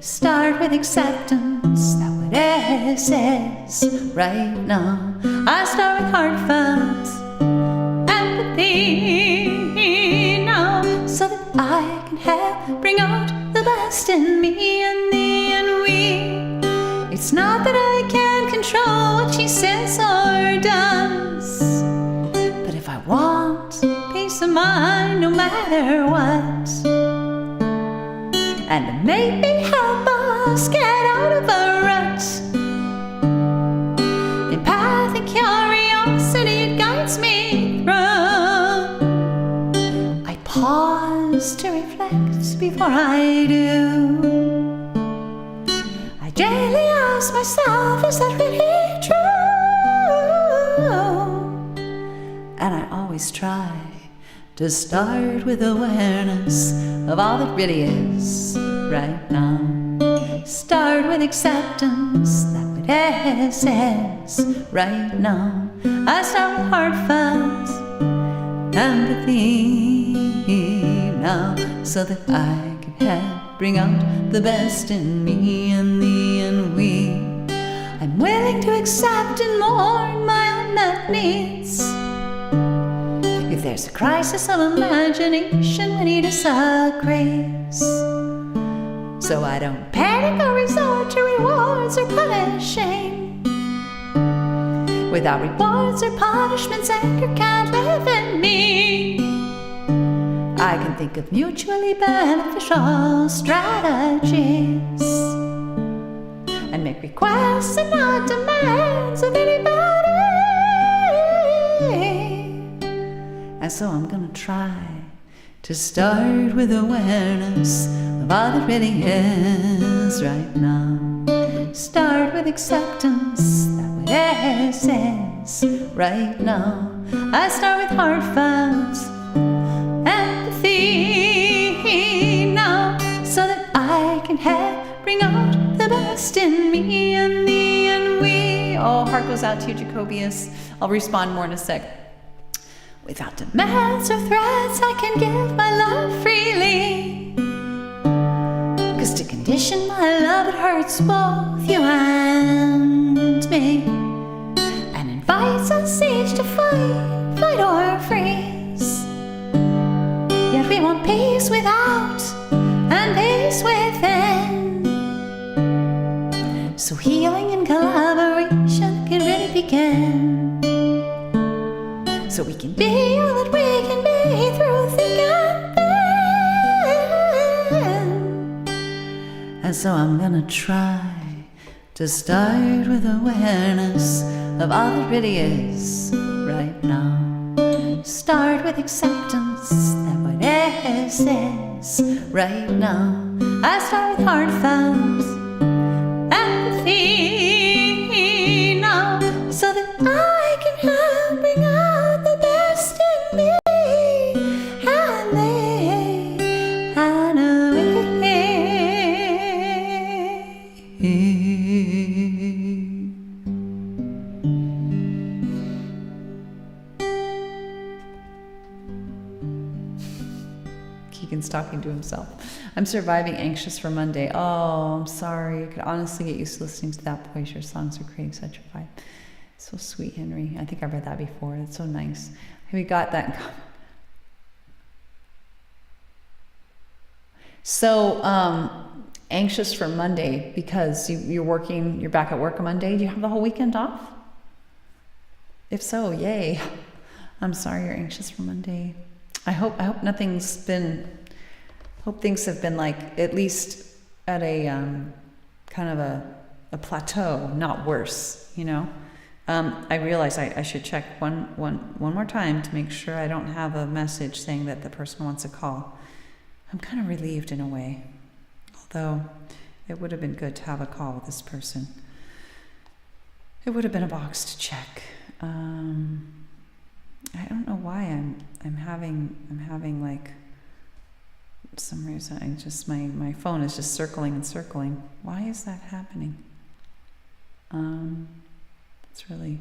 Start with acceptance that whatever says right now. I start with heartfelt empathy now, so that I can help bring out the best in me and thee and we. It's not that I can control what she says or does, but if I want peace of mind no matter what, and to maybe help us get out of a rut, empathic curiosity guides me through. I pause to reflect before I do. I daily ask myself, is that really true? And I always try to start with awareness of all that really is right now. Start with acceptance that whatever says right now. I start with heartfelt empathy now, so that I can help bring out the best in me and thee and we. I'm willing to accept and mourn my unmet needs. If there's a crisis of imagination when he disagrees, so I don't panic or resort to rewards or punishing. Without rewards or punishments, anger can't live in me. I can think of mutually beneficial strategies and make requests and not demands of anybody. And so I'm gonna try to start with awareness of all that really is right now. Start with acceptance that what is right now. I start with heartfelt empathy now, so that I can bring out the best in me and thee and we. Oh, heart goes out to you, Jacobius. I'll respond more in a sec. Without demands or threats, I can give my love freely. 'Cause to condition my love, it hurts both you and me, and invites us each to fight or freeze. Yet we want peace without and peace within. So healing and collaboration can really begin. So we can be all that we can be through thick and thin. And so I'm gonna try to start with awareness of all that really is right now. Start with acceptance that what is right now. I start with heartfelt empathy now, so that I can bring out the best in me and thee and we. Keegan's talking to himself. I'm surviving anxious for Monday. Oh, I'm sorry. I could honestly get used to listening to that voice. Your songs are creating such a vibe. So sweet, Henry. I think I read that before. It's so nice. We got that in common. So, anxious for Monday because you're working, you're back at work on Monday. Do you have the whole weekend off? If so, yay. I'm sorry you're anxious for Monday. I hope things have been like at least at a kind of a plateau, not worse, you know. I realize I should check one more time to make sure I don't have a message saying that the person wants a call. I'm kind of relieved in a way, although it would have been good to have a call with this person. It would have been a box to check. I don't know why I'm having like some reason I just my phone is just circling and circling. Why is that happening? It's really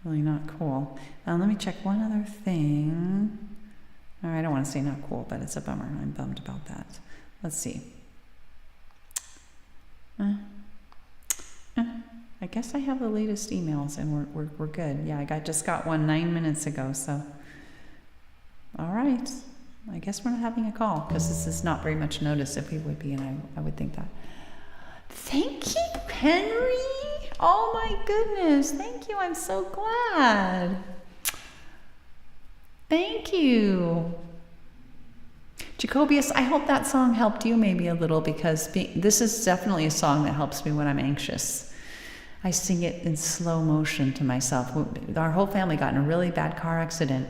not cool. Let me check one other thing. I don't want to say not cool, but it's a bummer. I'm bummed about that. Let's see. I guess I have the latest emails and we're good. Yeah, I just got one 9 minutes ago, so. All right. I guess we're not having a call because this is not very much notice if we would be, and I would think that. Thank you, Henry. Oh my goodness. Thank you. I'm so glad. Thank you. Jacobius, I hope that song helped you maybe a little, because this is definitely a song that helps me when I'm anxious. I sing it in slow motion to myself. Our whole family got in a really bad car accident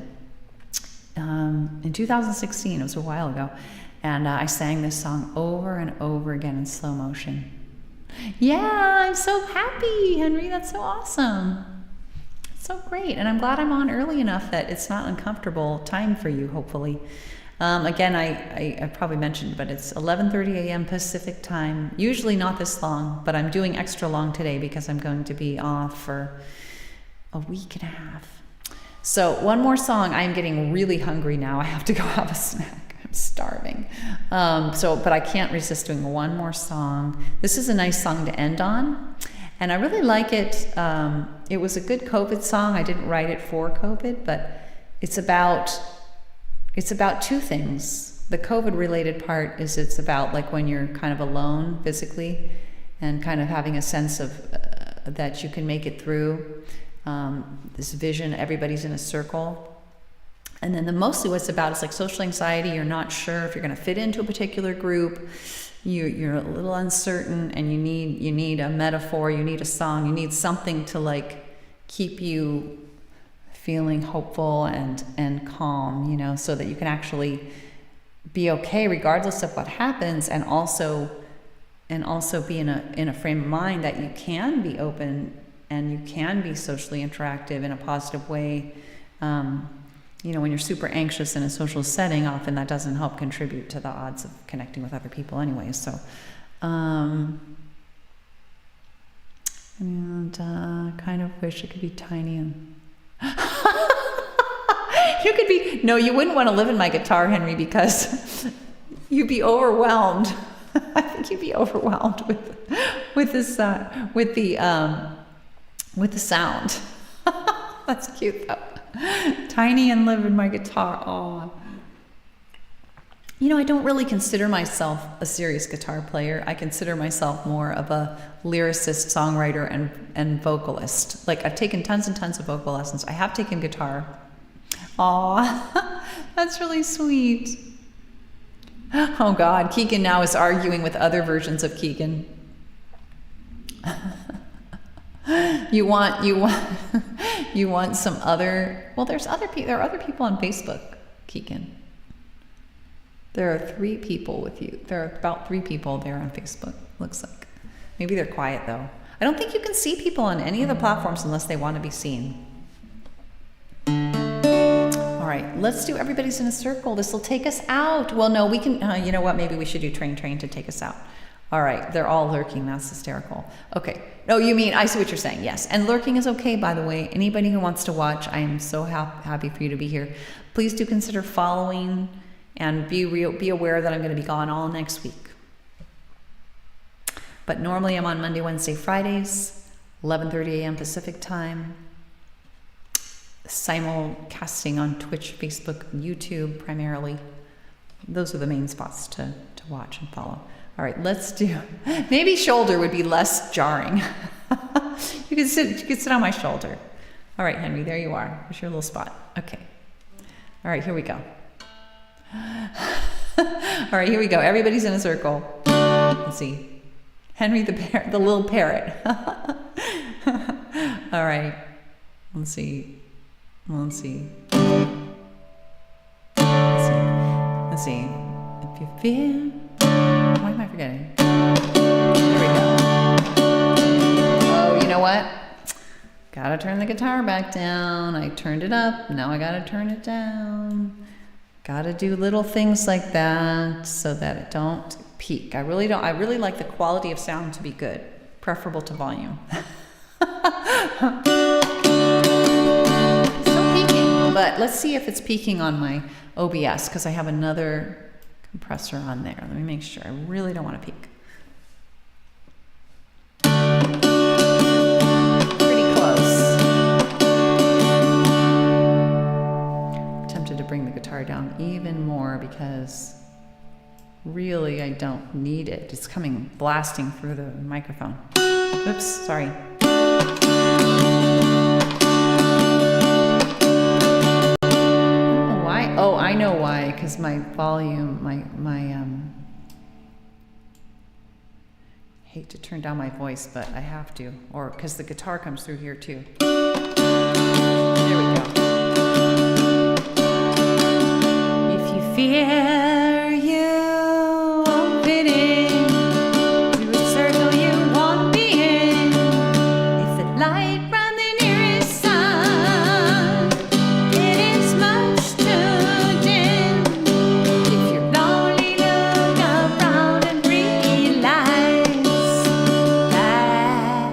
in 2016. It was a while ago. And I sang this song over and over again in slow motion. Yeah, I'm so happy, Henry. That's so awesome. It's so great. And I'm glad I'm on early enough that it's not uncomfortable time for you, hopefully. Again, I probably mentioned, but it's 11:30 a.m. Pacific time. Usually not this long, but I'm doing extra long today because I'm going to be off for a week and a half. So one more song. I'm getting really hungry now. I have to go have a snack. I'm starving. But I can't resist doing one more song. This is a nice song to end on, and I really like it. It was a good COVID song. I didn't write it for COVID, but it's about two things. The COVID related part is it's about like when you're kind of alone physically and kind of having a sense of that you can make it through. this vision, everybody's in a circle. And then mostly what it's about is like social anxiety. You're not sure if you're going to fit into a particular group. You're a little uncertain, and you need a metaphor, you need a song, you need something to like keep you feeling hopeful and calm, you know, so that you can actually be okay regardless of what happens, and also be in a frame of mind that you can be open and you can be socially interactive in a positive way. You know, when you're super anxious in a social setting, often that doesn't help contribute to the odds of connecting with other people anyway. So, kind of wish it could be tiny and you could be, no, you wouldn't want to live in my guitar, Henry, because you'd be overwhelmed. I think you'd be overwhelmed with this, with the sound. That's cute though. Tiny and live in my guitar. Oh, you know, I don't really consider myself a serious guitar player. I consider myself more of a lyricist, songwriter, and vocalist. Like, I've taken tons and tons of vocal lessons. I have taken guitar. Aw, that's really sweet. Oh God, Keegan now is arguing with other versions of Keegan. You want some other, well, there are other people on Facebook, Keegan. There are 3 people with you. There are about 3 people there on Facebook, looks like. Maybe they're quiet though. I don't think you can see people on any of the platforms unless they want to be seen. All right, let's do Everybody's in a Circle. This will take us out. Well, no, we can, you know what? Maybe we should do Train to take us out. All right, they're all lurking. That's hysterical. Okay. No, you mean, I see what you're saying. Yes. And lurking is okay, by the way. Anybody who wants to watch, I am so happy for you to be here. Please do consider following, and be aware that I'm going to be gone all next week. But normally I'm on Monday, Wednesday, Fridays, 11:30 a.m. Pacific time. Simulcasting on Twitch, Facebook, YouTube primarily. Those are the main spots to watch and follow. All right, let's do, maybe shoulder would be less jarring. You could sit on my shoulder. All right, Henry, there you are. There's your little spot. Okay. All right, here we go. All right, here we go. Everybody's in a circle. Let's see. Henry the little parrot. All right. Let's see. Let's see. If you feel, why am I forgetting? Here we go. Oh, you know what? Gotta turn the guitar back down. I turned it up. Now I gotta turn it down. Gotta do little things like that so that it don't peak. I really like the quality of sound to be good, preferable to volume. Still peaking, but let's see if it's peaking on my OBS, because I have another compressor on there. Let me make sure. I really don't want to peak. Pretty close. I'm tempted to bring the guitar down even more because really I don't need it. It's coming blasting through the microphone. Oops, sorry. Oh, I know why, because my volume, hate to turn down my voice, but I have to, or because the guitar comes through here too. There we go. If you fear you won't fit in to a circle you won't be in, if the light from the nearest sun, it is much too dim. If you're lonely, look around and realize that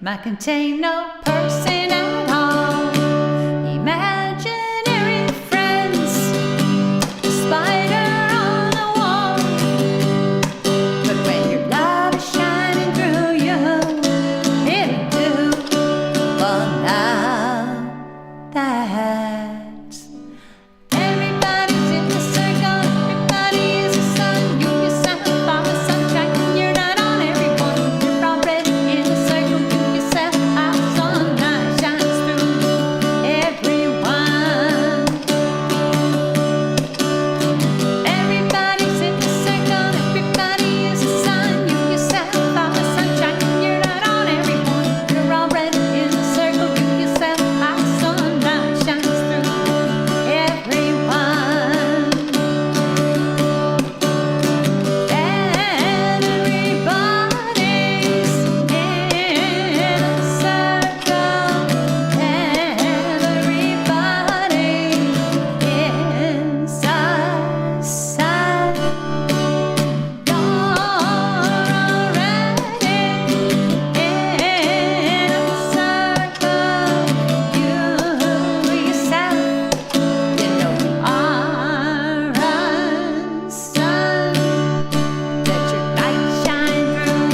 might contain no person at all. Imaginary friends, spider on the wall. But when your love is shining through you, it'll do. Well, now that everybody's in the circle, everybody is the sun. You yourself are the sunshine. You're not on everyone. You're already in the circle. You yourself are the sunlight shines through everyone. Everybody's in the circle. Everybody is the sun. You yourself are the sunshine. You're not on everyone. You're already in the circle. You yourself are the sunlight shines through everyone. Everybody's in a circle. Everybody's inside. You're already in a circle. You yourself, you know you are a sun. Let your light shine through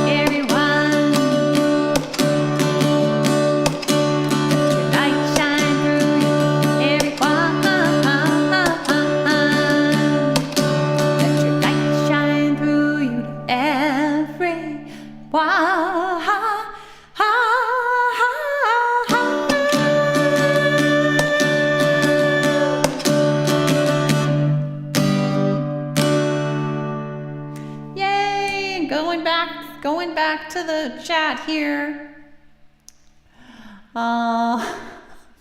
everyone. Let your light shine through everyone. Let your light shine through you to everyone. Yay! Going back to the chat here.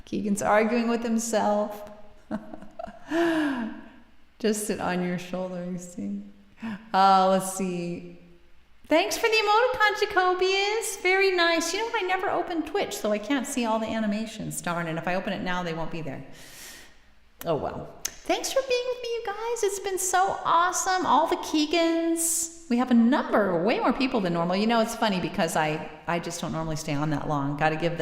Keegan's arguing with himself. Just sit on your shoulder, you see. Let's see. Thanks for the emoticon, Jacobius. Very nice. You know what? I never opened Twitch, so I can't see all the animations. Darn it. If I open it now, they won't be there. Oh, well. Thanks for being with me, you guys. It's been so awesome. All the Keegans. We have a number, way more people than normal. You know, it's funny because I just don't normally stay on that long. Got to give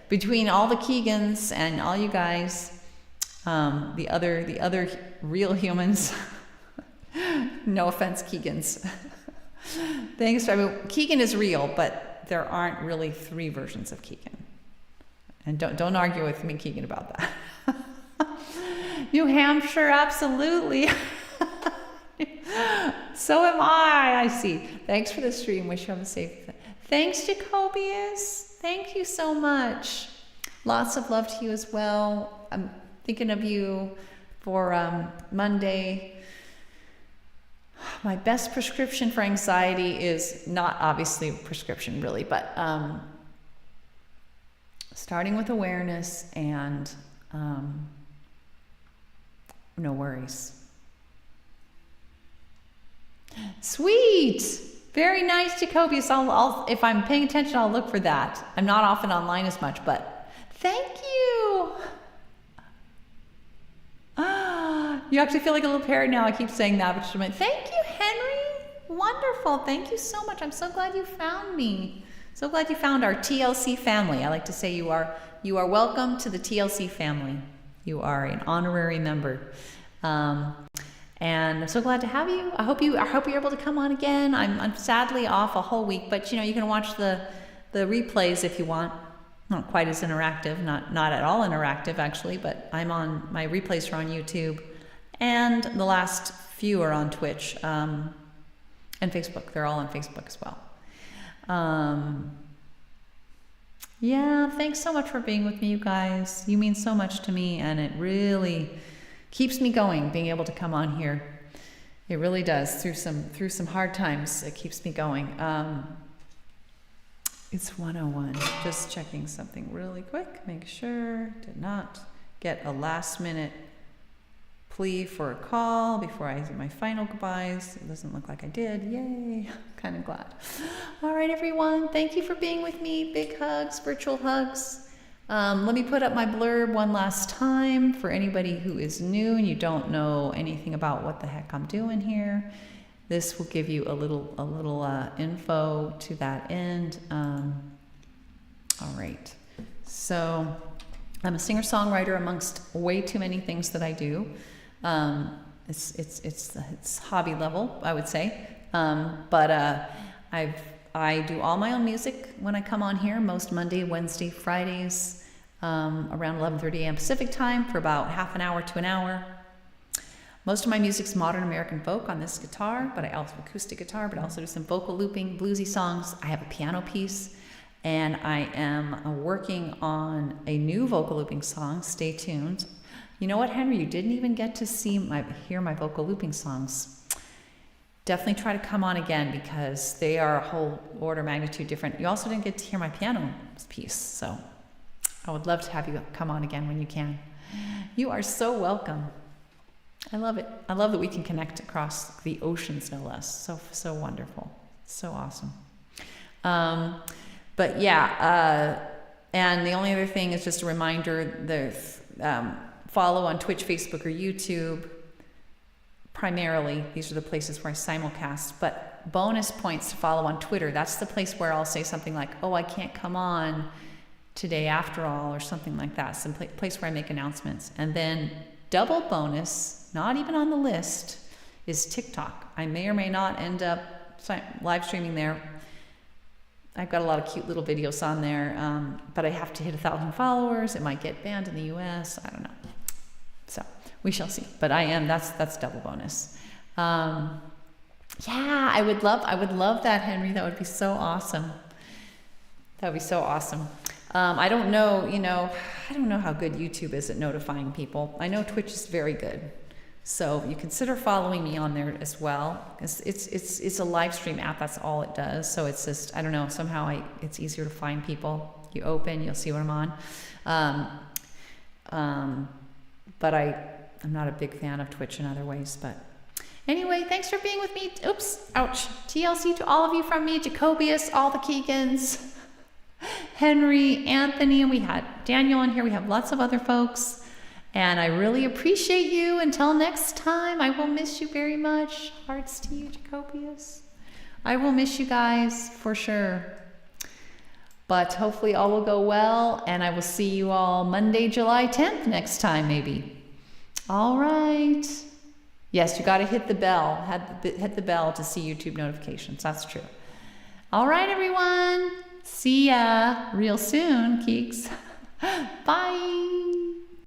between all the Keegans and all you guys, the other real humans. No offense, Keegans. Thanks. Keegan is real, but there aren't really 3 versions of Keegan. And don't argue with me, Keegan, about that. New Hampshire, absolutely. So am I see. Thanks for the stream. Wish you have a safe. Thanks, Jacobius. Thank you so much. Lots of love to you as well. I'm thinking of you for Monday. My best prescription for anxiety is not obviously prescription really, but starting with awareness and no worries. Sweet. Very nice, Jacobius. I'll if I'm paying attention, I'll look for that. I'm not often online as much, but thank you. You actually feel like a little parrot now. I keep saying that, but thank you, Henry. Wonderful. Thank you so much. I'm so glad you found me. So glad you found our TLC family. I like to say you are welcome to the TLC family. You are an honorary member. And I'm so glad to have you. I hope you're able to come on again. I'm sadly off a whole week, but you can watch the replays if you want. Not quite as interactive, not at all interactive actually, but I'm on, my replays are on YouTube, and the last few are on Twitch and Facebook. They're all on Facebook as well. Yeah, thanks so much for being with me, you guys. You mean so much to me, and it really keeps me going, being able to come on here. It really does. Through some hard times, it keeps me going. It's 1:01. Just checking something really quick. Make sure did not get a last minute plea for a call before I do my final goodbyes. It doesn't look like I did. Yay. Kind of glad. All right, everyone. Thank you for being with me. Big hugs, virtual hugs. Let me put up my blurb one last time for anybody who is new and you don't know anything about what the heck I'm doing here. This will give you a little info to that end. All right. So I'm a singer-songwriter amongst way too many things that I do. It's hobby level, I would say. I do all my own music when I come on here, most Monday, Wednesday, Fridays, around 11:30 a.m. Pacific time for about half an hour to an hour. Most of my music's modern American folk on this guitar, but I also acoustic guitar, but I also do some vocal looping, bluesy songs. I have a piano piece, and I am working on a new vocal looping song. Stay tuned. You know what, Henry? You didn't even get to hear my vocal looping songs. Definitely try to come on again because they are a whole order of magnitude different. You also didn't get to hear my piano piece, so I would love to have you come on again when you can. You are so welcome. I love it. I love that we can connect across the oceans, no less. So wonderful. So awesome. But yeah, and the only other thing is just a reminder, follow on Twitch, Facebook, or YouTube. Primarily, these are the places where I simulcast, but bonus points to follow on Twitter. That's the place where I'll say something like, oh, I can't come on today after all, or something like that. Some place where I make announcements. And then double bonus, not even on the list, is TikTok. I may or may not end up live streaming there. I've got a lot of cute little videos on there, but I have to hit 1,000 followers. It might get banned in the US. I don't know. So we shall see. But that's double bonus. Yeah, I would love that, Henry. That would be so awesome. That would be so awesome. I don't know how good YouTube is at notifying people. I know Twitch is very good. So you consider following me on there as well. It's a live stream app. That's all it does. So it's just, I don't know, somehow it's easier to find people. You open, you'll see what I'm on. But I'm not a big fan of Twitch in other ways. But anyway, thanks for being with me. Oops, ouch. TLC to all of you from me, Jacobius, all the Keegans, Henry, Anthony, and we had Daniel on here. We have lots of other folks. And I really appreciate you. Until next time, I will miss you very much. Hearts to you, Jacobius. I will miss you guys for sure. But hopefully all will go well. And I will see you all Monday, July 10th next time, maybe. All right. Yes, you got to hit the bell. Hit the bell to see YouTube notifications. That's true. All right, everyone. See ya real soon, Keeks. Bye.